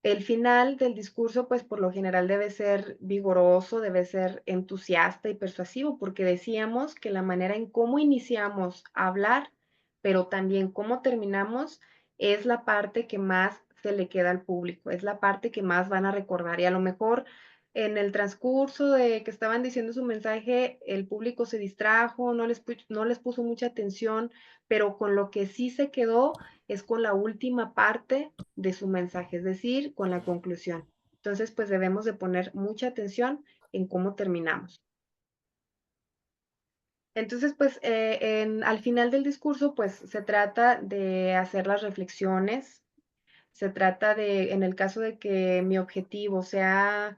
El final del discurso, pues por lo general debe ser vigoroso, debe ser entusiasta y persuasivo, porque decíamos que la manera en cómo iniciamos a hablar, pero también cómo terminamos, es la parte que más se le queda al público, es la parte que más van a recordar. Y a lo mejor en el transcurso de que estaban diciendo su mensaje, el público se distrajo, no les puso mucha atención, pero con lo que sí se quedó es con la última parte de su mensaje, es decir, con la conclusión. Entonces, pues debemos de poner mucha atención en cómo terminamos. Entonces, pues al final del discurso, pues se trata de hacer las reflexiones, se trata de, en el caso de que mi objetivo sea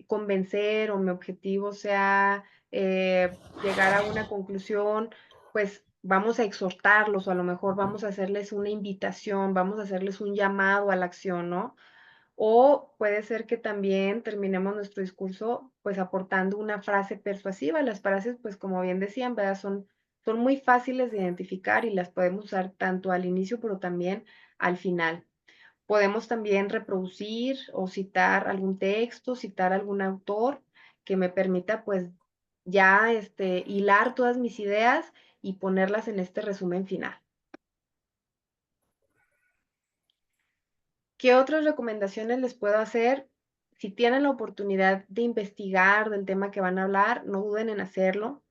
convencer o mi objetivo sea llegar a una conclusión, pues vamos a exhortarlos o a lo mejor vamos a hacerles una invitación, vamos a hacerles un llamado a la acción, ¿no? O puede ser que también terminemos nuestro discurso pues aportando una frase persuasiva. Las frases, pues como bien decían, ¿verdad? Son muy fáciles de identificar y las podemos usar tanto al inicio, pero también al final. Podemos también reproducir o citar algún texto, citar algún autor que me permita pues ya hilar todas mis ideas y ponerlas en este resumen final. ¿Qué otras recomendaciones les puedo hacer? Si tienen la oportunidad de investigar del tema que van a hablar, no duden en hacerlo.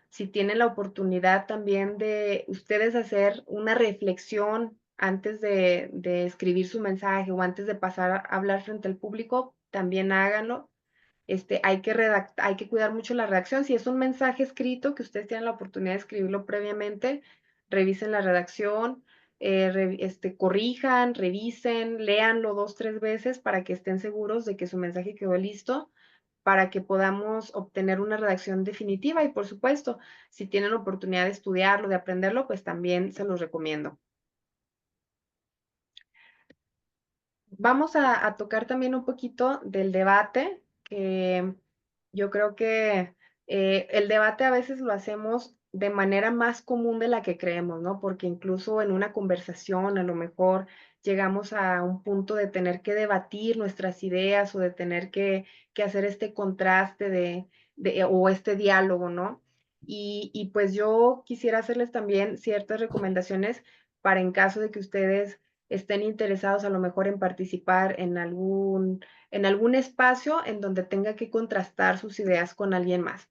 Si tienen la oportunidad también de ustedes hacer una reflexión antes de escribir su mensaje o antes de pasar a hablar frente al público, también háganlo. Hay que cuidar mucho la redacción. Si es un mensaje escrito, que ustedes tienen la oportunidad de escribirlo previamente, revisen la redacción, corrijan, revisen, léanlo 2, 3 veces para que estén seguros de que su mensaje quedó listo, para que podamos obtener una redacción definitiva. Y por supuesto, si tienen oportunidad de estudiarlo, de aprenderlo, pues también se los recomiendo. Vamos a tocar también un poquito del debate, que yo creo que el debate a veces lo hacemos de manera más común de la que creemos, ¿no? Porque incluso en una conversación a lo mejor llegamos a un punto de tener que debatir nuestras ideas o de tener que hacer este contraste o este diálogo, ¿no? Y pues yo quisiera hacerles también ciertas recomendaciones para en caso de que ustedes estén interesados a lo mejor en participar en algún espacio en donde tenga que contrastar sus ideas con alguien más.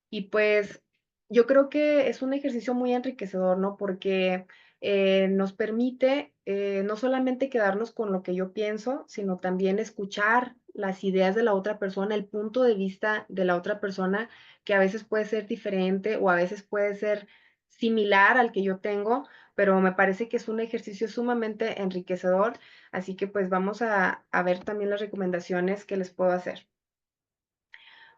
Y pues yo creo que es un ejercicio muy enriquecedor, ¿no? Porque nos permite no solamente quedarnos con lo que yo pienso, sino también escuchar las ideas de la otra persona, el punto de vista de la otra persona, que a veces puede ser diferente o a veces puede ser similar al que yo tengo, pero me parece que es un ejercicio sumamente enriquecedor. Así que pues vamos a ver también las recomendaciones que les puedo hacer.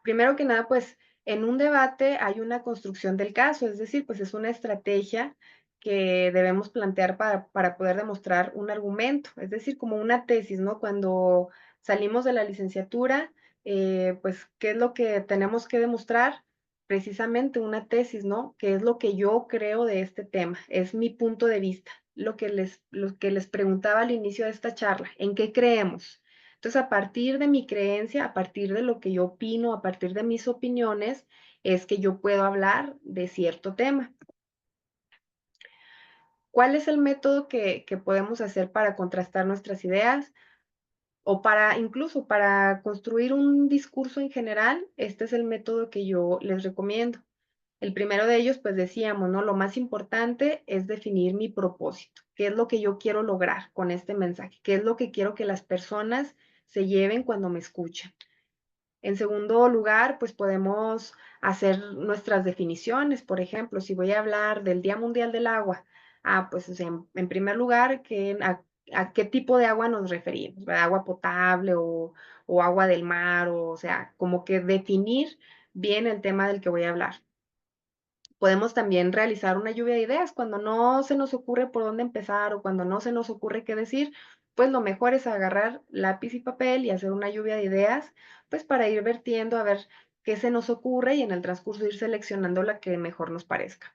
Primero que nada, pues en un debate hay una construcción del caso, es decir, pues es una estrategia que debemos plantear para poder demostrar un argumento, es decir, como una tesis, ¿no? Cuando salimos de la licenciatura, pues, ¿qué es lo que tenemos que demostrar? Precisamente una tesis, ¿no? ¿Qué es lo que yo creo de este tema? Es mi punto de vista, lo que les preguntaba al inicio de esta charla, ¿en qué creemos? Entonces, a partir de mi creencia, a partir de lo que yo opino, a partir de mis opiniones, es que yo puedo hablar de cierto tema. ¿Cuál es el método que podemos hacer para contrastar nuestras ideas? O para incluso para construir un discurso en general, este es el método que yo les recomiendo. El primero de ellos, pues decíamos, ¿no? Lo más importante es definir mi propósito. ¿Qué es lo que yo quiero lograr con este mensaje? ¿Qué es lo que quiero que las personas se lleven cuando me escuchan? En segundo lugar, pues podemos hacer nuestras definiciones. Por ejemplo, si voy a hablar del Día Mundial del Agua, pues o sea, en primer lugar, ¿a qué tipo de agua nos referimos? ¿Verdad? ¿Agua potable o agua del mar? O sea, como que definir bien el tema del que voy a hablar. Podemos también realizar una lluvia de ideas. Cuando no se nos ocurre por dónde empezar o cuando no se nos ocurre qué decir, pues lo mejor es agarrar lápiz y papel y hacer una lluvia de ideas, pues para ir vertiendo a ver qué se nos ocurre y en el transcurso ir seleccionando la que mejor nos parezca.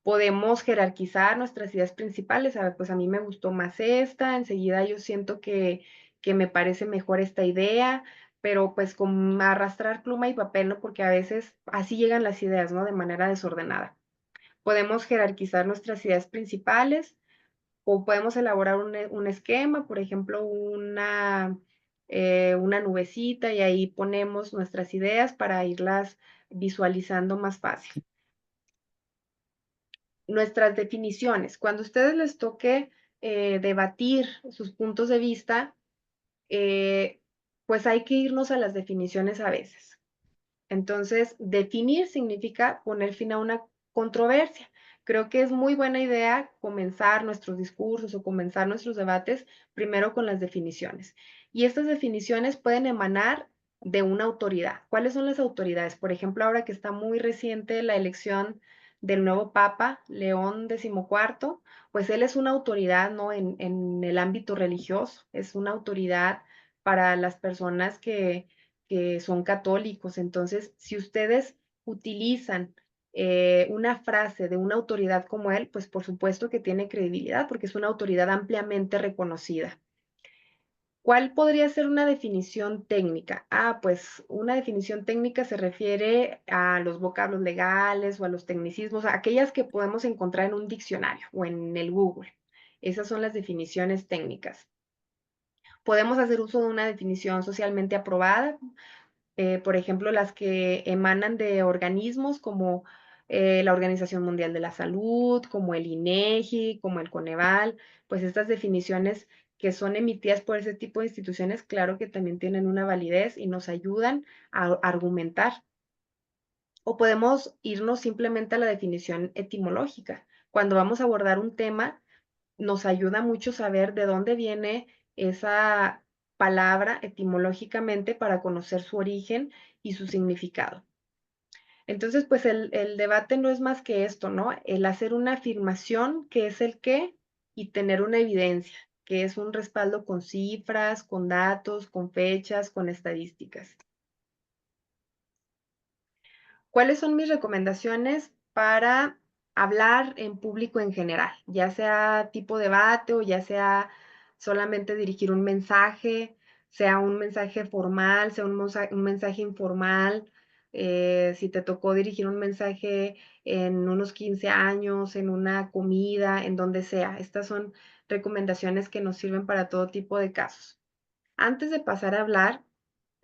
Podemos jerarquizar nuestras ideas principales. A ver, pues a mí me gustó más esta, enseguida yo siento que me parece mejor esta idea, pero pues con arrastrar pluma y papel, ¿no? Porque a veces así llegan las ideas, ¿no? De manera desordenada. Podemos jerarquizar nuestras ideas principales o podemos elaborar un esquema, por ejemplo, una nubecita y ahí ponemos nuestras ideas para irlas visualizando más fácil. Nuestras definiciones. Cuando a ustedes les toque debatir sus puntos de vista, pues hay que irnos a las definiciones a veces. Entonces, definir significa poner fin a una controversia. Creo que es muy buena idea comenzar nuestros discursos o comenzar nuestros debates primero con las definiciones. Y estas definiciones pueden emanar de una autoridad. ¿Cuáles son las autoridades? Por ejemplo, ahora que está muy reciente la elección del nuevo Papa, León XIV, pues él es una autoridad, ¿no? En el ámbito religioso, es una autoridad para las personas que son católicos. Entonces, si ustedes utilizan una frase de una autoridad como él, pues por supuesto que tiene credibilidad porque es una autoridad ampliamente reconocida. ¿Cuál podría ser una definición técnica? Pues una definición técnica se refiere a los vocablos legales o a los tecnicismos, a aquellas que podemos encontrar en un diccionario o en el Google. Esas son las definiciones técnicas. Podemos hacer uso de una definición socialmente aprobada, por ejemplo, las que emanan de organismos como la Organización Mundial de la Salud, como el INEGI, como el Coneval, pues estas definiciones que son emitidas por ese tipo de instituciones, claro que también tienen una validez y nos ayudan a argumentar. O podemos irnos simplemente a la definición etimológica. Cuando vamos a abordar un tema, nos ayuda mucho saber de dónde viene esa palabra etimológicamente para conocer su origen y su significado. Entonces, pues el debate no es más que esto, ¿no? El hacer una afirmación, que es el qué, y tener una evidencia, que es un respaldo con cifras, con datos, con fechas, con estadísticas. ¿Cuáles son mis recomendaciones para hablar en público en general? Ya sea tipo debate o ya sea solamente dirigir un mensaje, sea un mensaje formal, sea un mensaje informal. si te tocó dirigir un mensaje en unos 15 años, en una comida, en donde sea. Estas son recomendaciones que nos sirven para todo tipo de casos. Antes de pasar a hablar,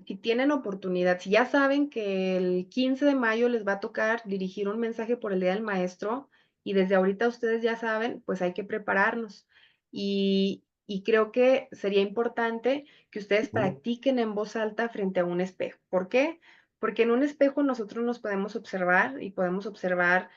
si tienen oportunidad, si ya saben que el 15 de mayo les va a tocar dirigir un mensaje por el Día del Maestro y desde ahorita ustedes ya saben, pues hay que prepararnos. Y creo que sería importante que ustedes practiquen en voz alta frente a un espejo. ¿Por qué? Porque en un espejo nosotros nos podemos observar y podemos observar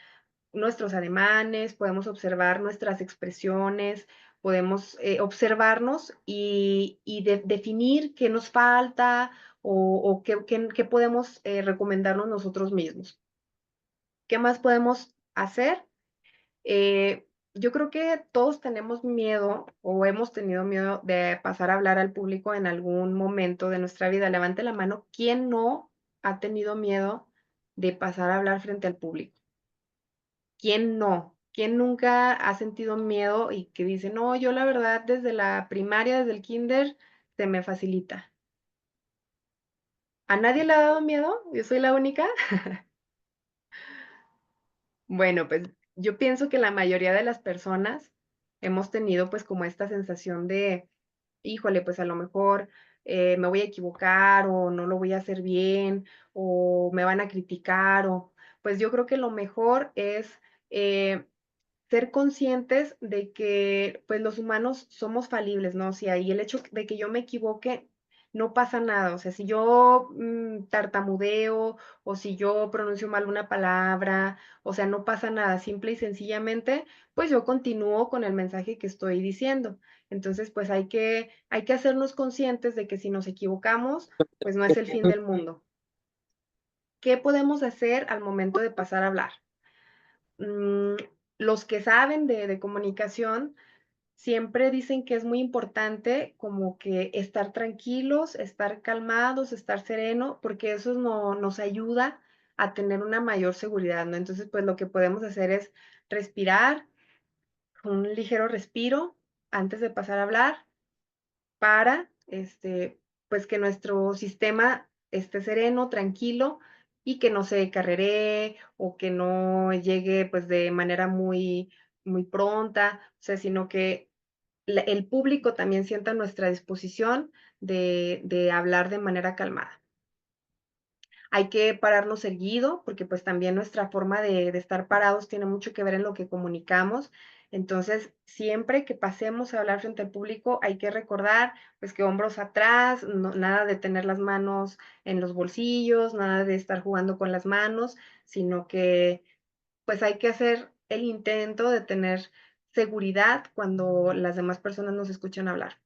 nuestros ademanes, podemos observar nuestras expresiones, podemos observarnos y definir qué nos falta o qué podemos recomendarnos nosotros mismos. ¿Qué más podemos hacer? Yo creo que todos tenemos miedo o hemos tenido miedo de pasar a hablar al público en algún momento de nuestra vida. Levante la mano, ¿quién no ha tenido miedo de pasar a hablar frente al público? ¿Quién no? ¿Quién nunca ha sentido miedo y que dice, no, yo la verdad desde la primaria, desde el kinder, se me facilita? ¿A nadie le ha dado miedo? ¿Yo soy la única? Bueno, pues yo pienso que la mayoría de las personas hemos tenido pues como esta sensación de, híjole, pues a lo mejor me voy a equivocar o no lo voy a hacer bien o me van a criticar o pues yo creo que lo mejor es eh, ser conscientes de que, pues, los humanos somos falibles, ¿no? O sea, y el hecho de que yo me equivoque, no pasa nada. O sea, si yo tartamudeo o si yo pronuncio mal una palabra, o sea, no pasa nada. Simple y sencillamente, pues yo continúo con el mensaje que estoy diciendo. Entonces, pues hay que hacernos conscientes de que si nos equivocamos, pues no es el fin del mundo. ¿Qué podemos hacer al momento de pasar a hablar? Mm, los que saben de comunicación siempre dicen que es muy importante como que estar tranquilos, estar calmados, estar sereno, porque eso nos ayuda a tener una mayor seguridad, ¿no? Entonces, pues lo que podemos hacer es respirar, un ligero respiro antes de pasar a hablar para, pues que nuestro sistema esté sereno, tranquilo y que no se carreree o que no llegue pues de manera muy pronta, o sea, sino que el público también sienta nuestra disposición de hablar de manera calmada. Hay que pararnos seguido, porque pues también nuestra forma de estar parados tiene mucho que ver en lo que comunicamos. Entonces, siempre que pasemos a hablar frente al público, hay que recordar pues que hombros atrás, nada de tener las manos en los bolsillos, nada de estar jugando con las manos, sino que pues hay que hacer el intento de tener seguridad cuando las demás personas nos escuchan hablar.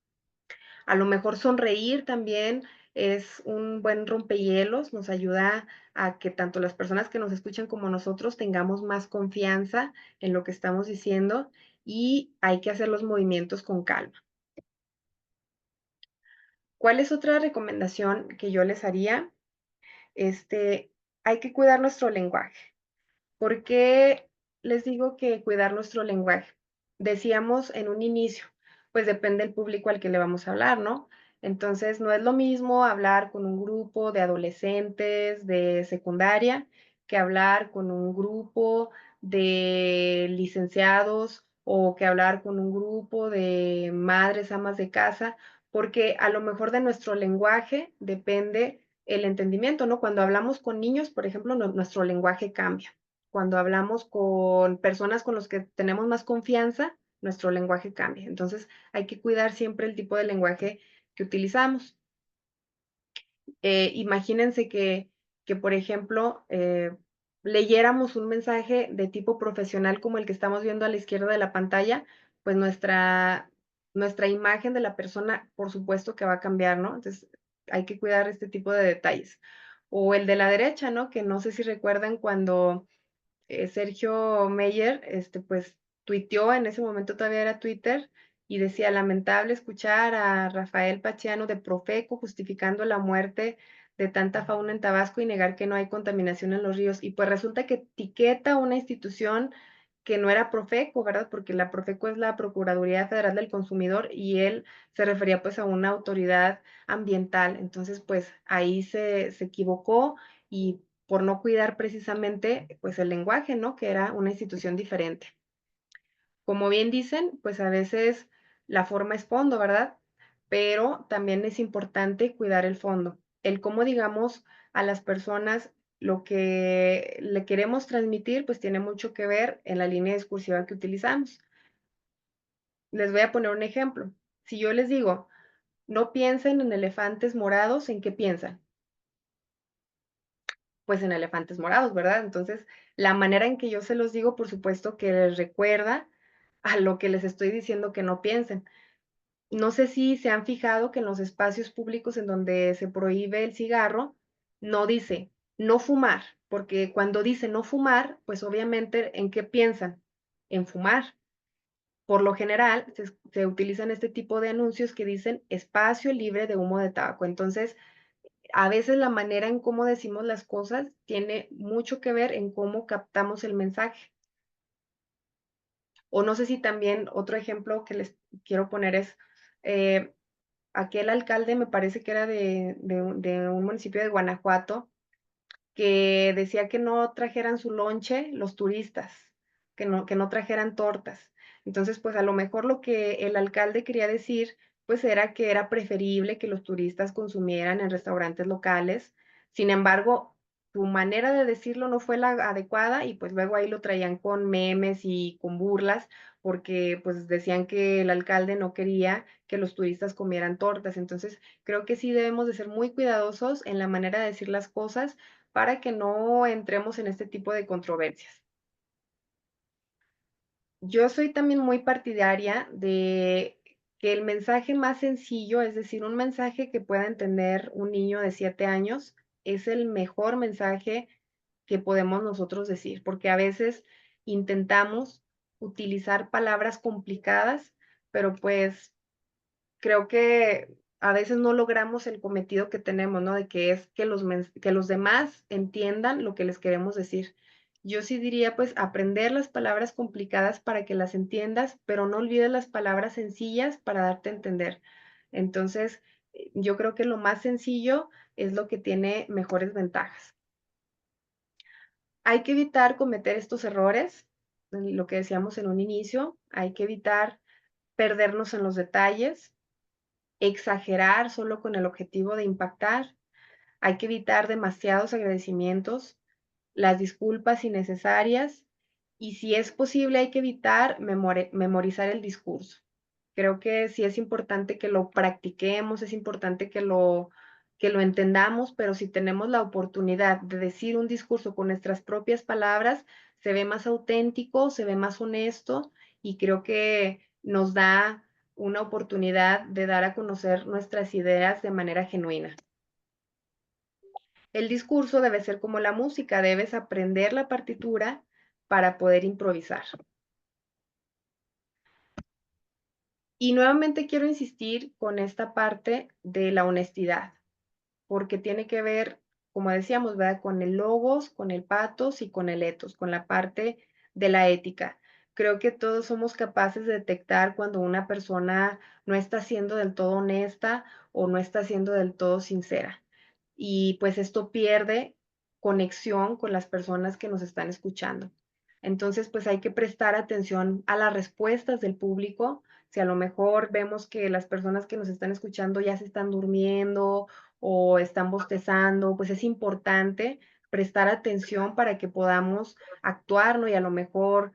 A lo mejor sonreír también es un buen rompehielos, nos ayuda a que tanto las personas que nos escuchan como nosotros tengamos más confianza en lo que estamos diciendo y hay que hacer los movimientos con calma. ¿Cuál es otra recomendación que yo les haría? Hay que cuidar nuestro lenguaje. ¿Por qué les digo que cuidar nuestro lenguaje? Decíamos en un inicio, pues depende del público al que le vamos a hablar, ¿no? Entonces, no es lo mismo hablar con un grupo de adolescentes de secundaria que hablar con un grupo de licenciados o que hablar con un grupo de madres, amas de casa, porque a lo mejor de nuestro lenguaje depende el entendimiento, ¿no? Cuando hablamos con niños, por ejemplo, nuestro lenguaje cambia. Cuando hablamos con personas con las que tenemos más confianza, nuestro lenguaje cambia. Entonces, hay que cuidar siempre el tipo de lenguaje que utilizamos. Imagínense que, por ejemplo, leyéramos un mensaje de tipo profesional como el que estamos viendo a la izquierda de la pantalla, pues nuestra imagen de la persona, por supuesto que va a cambiar, ¿no? Entonces, hay que cuidar este tipo de detalles. O el de la derecha, ¿no? Que no sé si recuerdan cuando Sergio Meyer, pues tuiteó, en ese momento todavía era Twitter, y decía, lamentable escuchar a Rafael Pacheano de Profeco justificando la muerte de tanta fauna en Tabasco y negar que no hay contaminación en los ríos. Y pues resulta que etiqueta una institución que no era Profeco, ¿verdad? Porque la Profeco es la Procuraduría Federal del Consumidor y él se refería pues a una autoridad ambiental. Entonces, pues ahí se equivocó y por no cuidar precisamente pues el lenguaje, ¿no? Que era una institución diferente. Como bien dicen, pues a veces la forma es fondo, ¿verdad? Pero también es importante cuidar el fondo. El cómo digamos a las personas lo que le queremos transmitir, pues tiene mucho que ver en la línea discursiva que utilizamos. Les voy a poner un ejemplo. Si yo les digo, no piensen en elefantes morados, ¿en qué piensan? Pues en elefantes morados, ¿verdad? Entonces, la manera en que yo se los digo, por supuesto que les recuerda a lo que les estoy diciendo que no piensen. No sé si se han fijado que en los espacios públicos en donde se prohíbe el cigarro, no dice no fumar, porque cuando dice no fumar, pues obviamente, ¿en qué piensan? En fumar. Por lo general, se utilizan este tipo de anuncios que dicen espacio libre de humo de tabaco. Entonces, a veces la manera en cómo decimos las cosas tiene mucho que ver en cómo captamos el mensaje. O no sé si también otro ejemplo que les quiero poner es, eh, aquel alcalde me parece que era de un municipio de Guanajuato, que decía que no trajeran su lonche los turistas, que no trajeran tortas. Entonces, pues a lo mejor lo que el alcalde quería decir, pues era que era preferible que los turistas consumieran en restaurantes locales. Sin embargo, su manera de decirlo no fue la adecuada y pues luego ahí lo traían con memes y con burlas porque pues decían que el alcalde no quería que los turistas comieran tortas. Entonces, creo que sí debemos de ser muy cuidadosos en la manera de decir las cosas para que no entremos en este tipo de controversias. Yo soy también muy partidaria de que el mensaje más sencillo, es decir, un mensaje que pueda entender un niño de 7 años, es el mejor mensaje que podemos nosotros decir, porque a veces intentamos utilizar palabras complicadas, pero pues creo que a veces no logramos el cometido que tenemos, ¿no? De que es que que los demás entiendan lo que les queremos decir. Yo sí diría, pues, aprender las palabras complicadas para que las entiendas, pero no olvides las palabras sencillas para darte a entender. Entonces, yo creo que lo más sencillo es lo que tiene mejores ventajas. Hay que evitar cometer estos errores, lo que decíamos en un inicio, hay que evitar perdernos en los detalles, exagerar solo con el objetivo de impactar. Hay que evitar demasiados agradecimientos, las disculpas innecesarias y si es posible hay que evitar memorizar el discurso. Creo que sí es importante que lo practiquemos, es importante que lo entendamos, pero si tenemos la oportunidad de decir un discurso con nuestras propias palabras, se ve más auténtico, se ve más honesto y creo que nos da una oportunidad de dar a conocer nuestras ideas de manera genuina. El discurso debe ser como la música, debes aprender la partitura para poder improvisar. Y nuevamente quiero insistir con esta parte de la honestidad, porque tiene que ver, como decíamos, ¿verdad? Con el logos, con el patos y con el ethos, con la parte de la ética. Creo que todos somos capaces de detectar cuando una persona no está siendo del todo honesta o no está siendo del todo sincera. Y pues esto pierde conexión con las personas que nos están escuchando. Entonces, pues hay que prestar atención a las respuestas del público. Si a lo mejor vemos que las personas que nos están escuchando ya se están durmiendo o están bostezando, pues es importante prestar atención para que podamos actuar, ¿no? Y a lo mejor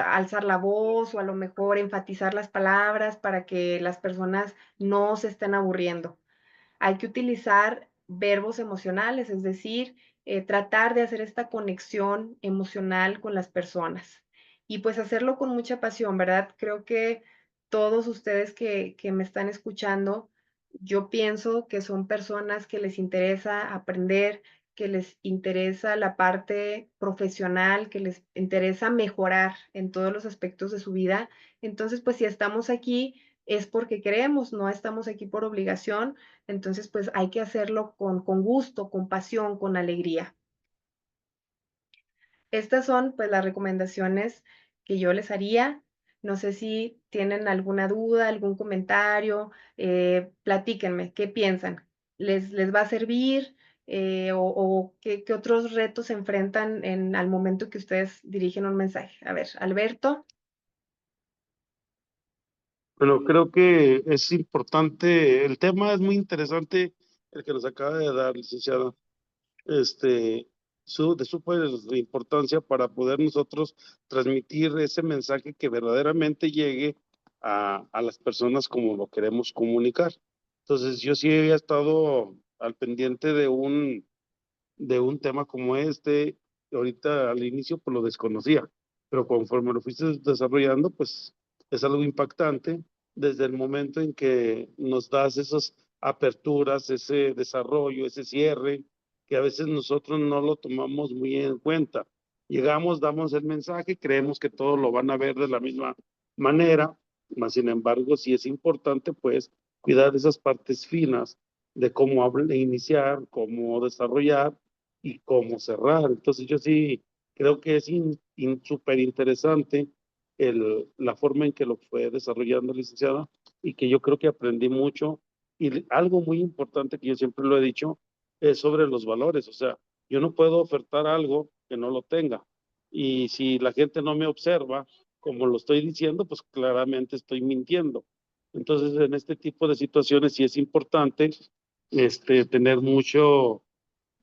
alzar la voz o a lo mejor enfatizar las palabras para que las personas no se estén aburriendo. Hay que utilizar verbos emocionales, es decir, tratar de hacer esta conexión emocional con las personas y pues hacerlo con mucha pasión, ¿verdad? Creo que todos ustedes que me están escuchando, yo pienso que son personas que les interesa aprender, que les interesa la parte profesional, que les interesa mejorar en todos los aspectos de su vida. Entonces, pues si estamos aquí es porque queremos, no estamos aquí por obligación, entonces, pues hay que hacerlo con gusto, con pasión, con alegría. Estas son pues las recomendaciones que yo les haría. No sé si tienen alguna duda, algún comentario, platíquenme, ¿qué piensan? Les va a servir? o qué otros retos se enfrentan al momento que ustedes dirigen un mensaje. A ver, Alberto. Bueno, creo que es importante, el tema es muy interesante el que nos acaba de dar, licenciada. De su pues, la importancia para poder nosotros transmitir ese mensaje que verdaderamente llegue a las personas como lo queremos comunicar. Entonces, yo sí había estado al pendiente de un tema como este, ahorita al inicio pues lo desconocía, pero conforme lo fuiste desarrollando, pues es algo impactante desde el momento en que nos das esas aperturas, ese desarrollo, ese cierre, que a veces nosotros no lo tomamos muy en cuenta. Llegamos, damos el mensaje, creemos que todos lo van a ver de la misma manera, mas sin embargo sí es importante pues cuidar esas partes finas de cómo iniciar, cómo desarrollar y cómo cerrar. Entonces yo sí creo que es súper interesante la forma en que lo fue desarrollando, licenciada, y que yo creo que aprendí mucho. Y algo muy importante que yo siempre lo he dicho es sobre los valores. O sea, yo no puedo ofertar algo que no lo tenga. Y si la gente no me observa, como lo estoy diciendo, pues claramente estoy mintiendo. Entonces, en este tipo de situaciones sí es importante tener mucho,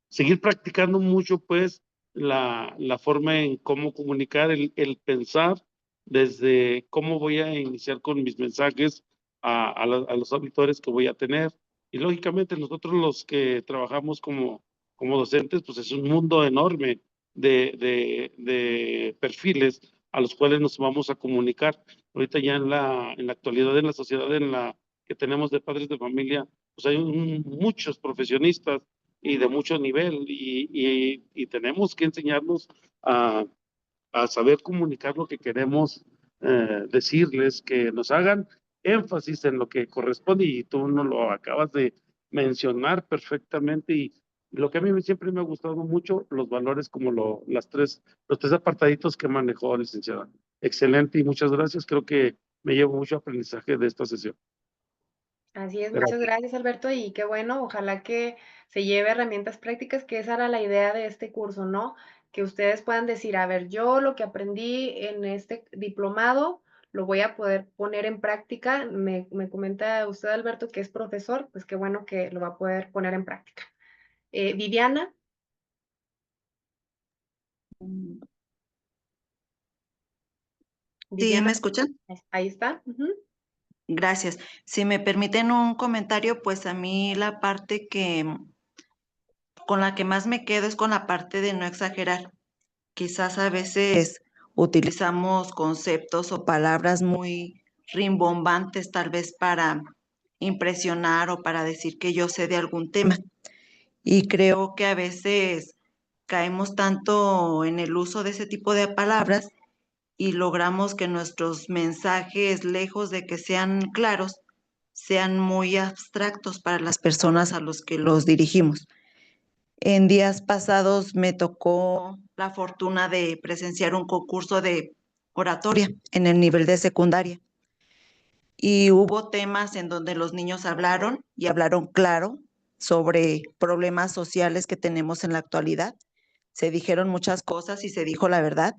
seguir practicando mucho, pues, la forma en cómo comunicar, el pensar desde cómo voy a iniciar con mis mensajes a los auditores que voy a tener. Y lógicamente nosotros los que trabajamos como docentes, pues es un mundo enorme de perfiles a los cuales nos vamos a comunicar. Ahorita ya en la actualidad, en la sociedad en la que tenemos de padres de familia, pues hay muchos profesionistas y de mucho nivel y tenemos que enseñarnos a saber comunicar lo que queremos decirles, que nos hagan énfasis en lo que corresponde y tú nos lo acabas de mencionar perfectamente y lo que a mí siempre me ha gustado mucho, los valores como los tres apartaditos que manejó, licenciada. Excelente y muchas gracias. Creo que me llevo mucho aprendizaje de esta sesión. Así es, muchas Gracias. gracias, Alberto, y qué bueno, ojalá que se lleve herramientas prácticas, que esa era la idea de este curso, ¿no? Que ustedes puedan decir, a ver, yo lo que aprendí en este diplomado lo voy a poder poner en práctica. Me comenta usted, Alberto, que es profesor, pues qué bueno que lo va a poder poner en práctica. Viviana. Sí, Viviana, ¿me escuchan? ahí está. Ujú. Gracias. Si me permiten un comentario, pues a mí la parte que con la que más me quedo es con la parte de no exagerar. Quizás a veces utilizamos conceptos o palabras muy rimbombantes, tal vez para impresionar o para decir que yo sé de algún tema. Y creo que a veces caemos tanto en el uso de ese tipo de palabras y logramos que nuestros mensajes, lejos de que sean claros, sean muy abstractos para las personas a los que los dirigimos. En días pasados me tocó la fortuna de presenciar un concurso de oratoria en el nivel de secundaria y hubo temas en donde los niños hablaron y hablaron claro sobre problemas sociales que tenemos en la actualidad. Se dijeron muchas cosas y se dijo la verdad,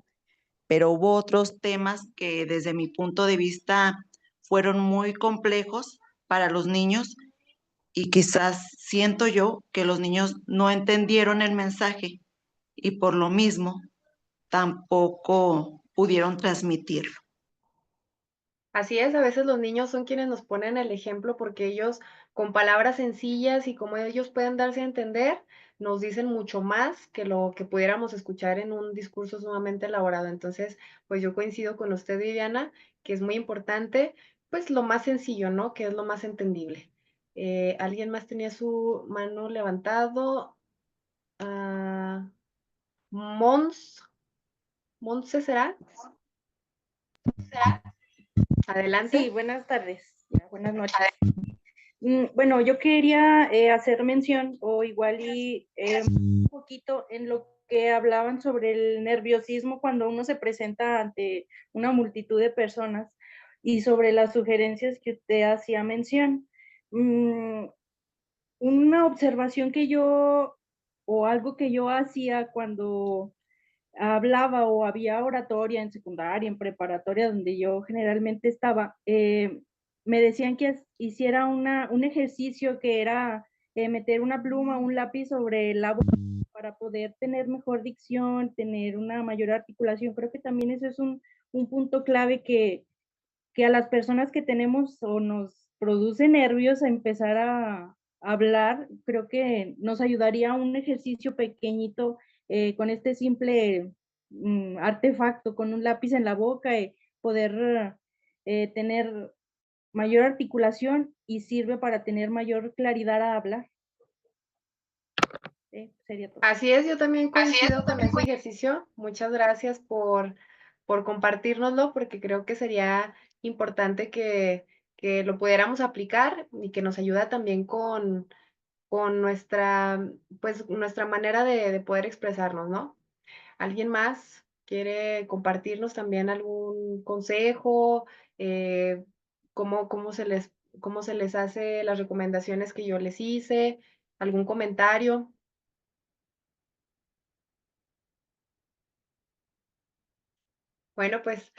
pero hubo otros temas que desde mi punto de vista fueron muy complejos para los niños y quizás siento yo que los niños no entendieron el mensaje y por lo mismo tampoco pudieron transmitirlo. Así es, a veces los niños son quienes nos ponen el ejemplo porque ellos con palabras sencillas y como ellos pueden darse a entender, nos dicen mucho más que lo que pudiéramos escuchar en un discurso sumamente elaborado. Entonces, pues yo coincido con usted, Viviana, que es muy importante, pues lo más sencillo, ¿no? Que es lo más entendible. ¿Alguien más tenía su mano levantado? Ah, Mons, ¿Montse será? Sí, Adelante. buenas tardes, ya, buenas noches. Bueno, yo quería hacer mención o igual y un poquito en lo que hablaban sobre el nerviosismo cuando uno se presenta ante una multitud de personas y sobre las sugerencias que usted hacía mención. Una observación que yo o algo que yo hacía cuando hablaba o había oratoria en secundaria, en preparatoria, donde yo generalmente estaba, me decían que hiciera un ejercicio que era meter una pluma, un lápiz sobre la boca para poder tener mejor dicción, tener una mayor articulación. Creo que también eso es un punto clave que a las personas que tenemos o nos produce nervios a empezar a hablar, creo que nos ayudaría un ejercicio pequeñito con este simple artefacto, con un lápiz en la boca y poder tener mayor articulación y sirve para tener mayor claridad a hablar. Sería todo. Así es, yo también coincido con ese ejercicio. Muchas gracias por compartírnoslo, porque creo que sería importante que lo pudiéramos aplicar y que nos ayuda también con nuestra, pues, nuestra manera de poder expresarnos, ¿no? ¿Alguien más quiere compartirnos también algún consejo? Eh, cómo se les hace las recomendaciones que yo les hice? ¿Algún comentario? Bueno, pues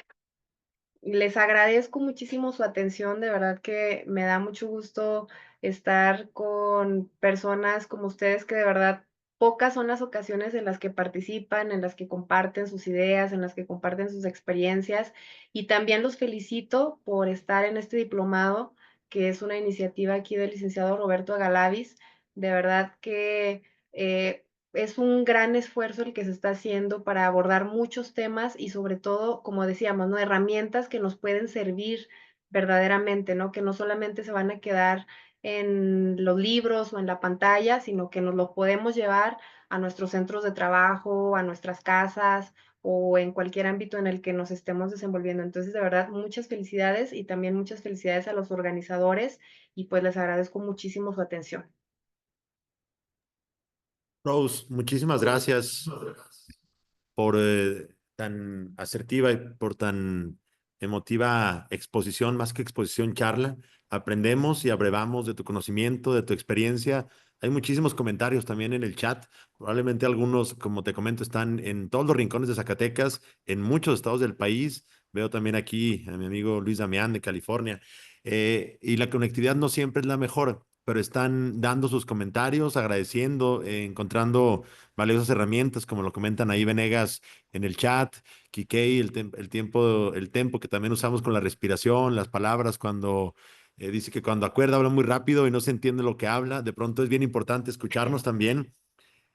les agradezco muchísimo su atención, de verdad que me da mucho gusto estar con personas como ustedes que de verdad pocas son las ocasiones en las que participan, en las que comparten sus ideas, en las que comparten sus experiencias y también los felicito por estar en este diplomado, que es una iniciativa aquí del licenciado Roberto Agalavis. De verdad que es un gran esfuerzo el que se está haciendo para abordar muchos temas y sobre todo, como decíamos, ¿no? Herramientas que nos pueden servir verdaderamente, ¿no? Que no solamente se van a quedar en los libros o en la pantalla, sino que nos los podemos llevar a nuestros centros de trabajo, a nuestras casas o en cualquier ámbito en el que nos estemos desenvolviendo. Entonces, de verdad, muchas felicidades y también muchas felicidades a los organizadores y pues les agradezco muchísimo su atención. Rose, muchísimas gracias por tan asertiva y por tan emotiva exposición, más que exposición, charla. Aprendemos y abrevamos de tu conocimiento, de tu experiencia. Hay muchísimos comentarios también en el chat. Probablemente algunos, como te comento, están en todos los rincones de Zacatecas, en muchos estados del país. Veo también aquí a mi amigo Luis Damián de California. Y la conectividad no siempre es la mejor, pero están dando sus comentarios, agradeciendo, encontrando valiosas herramientas, como lo comentan ahí Venegas en el chat, Kikei, el tempo que también usamos con la respiración, las palabras, cuando dice que cuando acuerda habla muy rápido y no se entiende lo que habla. De pronto es bien importante escucharnos también.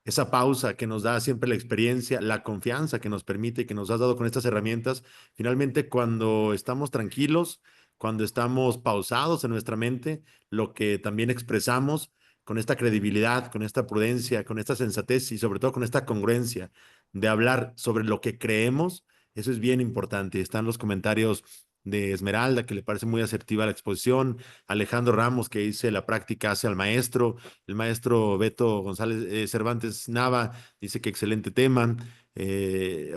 Esa pausa que nos da siempre la experiencia, la confianza que nos permite y que nos has dado con estas herramientas. Finalmente, cuando estamos tranquilos, cuando estamos pausados en nuestra mente, lo que también expresamos con esta credibilidad, con esta prudencia, con esta sensatez y sobre todo con esta congruencia de hablar sobre lo que creemos, eso es bien importante. Están los comentarios de Esmeralda, que le parece muy asertiva la exposición, Alejandro Ramos, que dice la práctica hace al maestro, el maestro Beto González Cervantes Nava dice que excelente tema.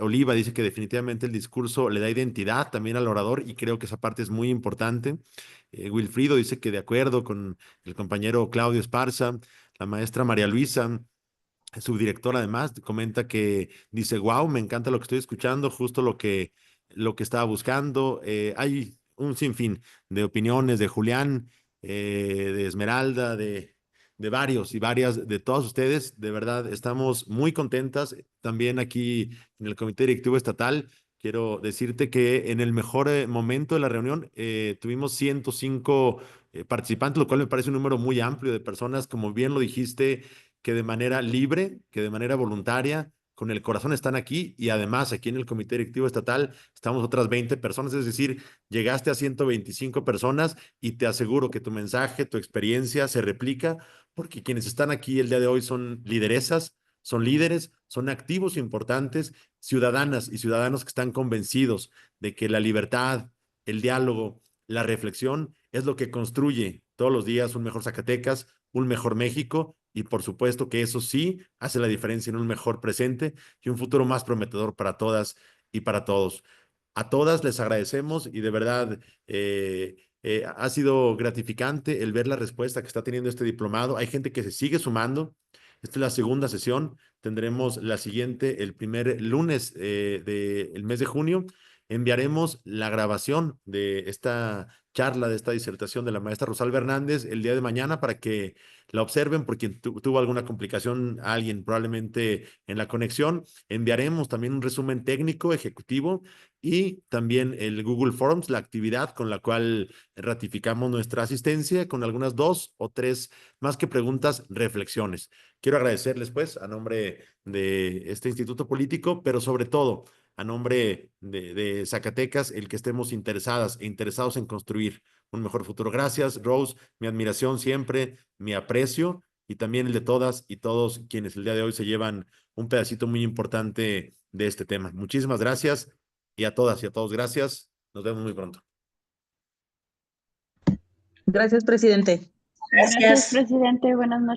Oliva dice que definitivamente el discurso le da identidad también al orador y creo que esa parte es muy importante. Wilfrido dice que de acuerdo con el compañero Claudio Esparza, la maestra María Luisa, subdirectora además, comenta que dice, wow, me encanta lo que estoy escuchando, justo lo que estaba buscando. Hay un sinfín de opiniones de Julián, de Esmeralda, de varios y varias, de todos ustedes. De verdad, estamos muy contentas. También aquí en el Comité Directivo Estatal, quiero decirte que en el mejor momento de la reunión tuvimos 105 participantes, lo cual me parece un número muy amplio de personas, como bien lo dijiste, que de manera libre, que de manera voluntaria, con el corazón están aquí y además aquí en el Comité Directivo Estatal estamos otras 20 personas, es decir, llegaste a 125 personas y te aseguro que tu mensaje, tu experiencia se replica porque quienes están aquí el día de hoy son lideresas, son líderes, son activos importantes, ciudadanas y ciudadanos que están convencidos de que la libertad, el diálogo, la reflexión es lo que construye todos los días un mejor Zacatecas, un mejor México y por supuesto que eso sí hace la diferencia en un mejor presente y un futuro más prometedor para todas y para todos. A todas les agradecemos y de verdad ha sido gratificante el ver la respuesta que está teniendo este diplomado. Hay gente que se sigue sumando. Esta es la segunda sesión. Tendremos la siguiente el primer lunes del mes de junio. Enviaremos la grabación de esta charla, de esta disertación de la maestra Rosalba Hernández el día de mañana para que la observen porque tuvo alguna complicación alguien probablemente en la conexión. Enviaremos también un resumen técnico ejecutivo y también el Google Forms, la actividad con la cual ratificamos nuestra asistencia con algunas 2 o 3, más que preguntas, reflexiones. Quiero agradecerles, pues, a nombre de este instituto político, pero sobre todo a nombre de Zacatecas, el que estemos interesadas e interesados en construir un mejor futuro. Gracias, Rose, mi admiración siempre, mi aprecio y también el de todas y todos quienes el día de hoy se llevan un pedacito muy importante de este tema. Muchísimas gracias y a todas y a todos gracias. Nos vemos muy pronto. Gracias, presidente. Gracias, presidente. Buenas noches.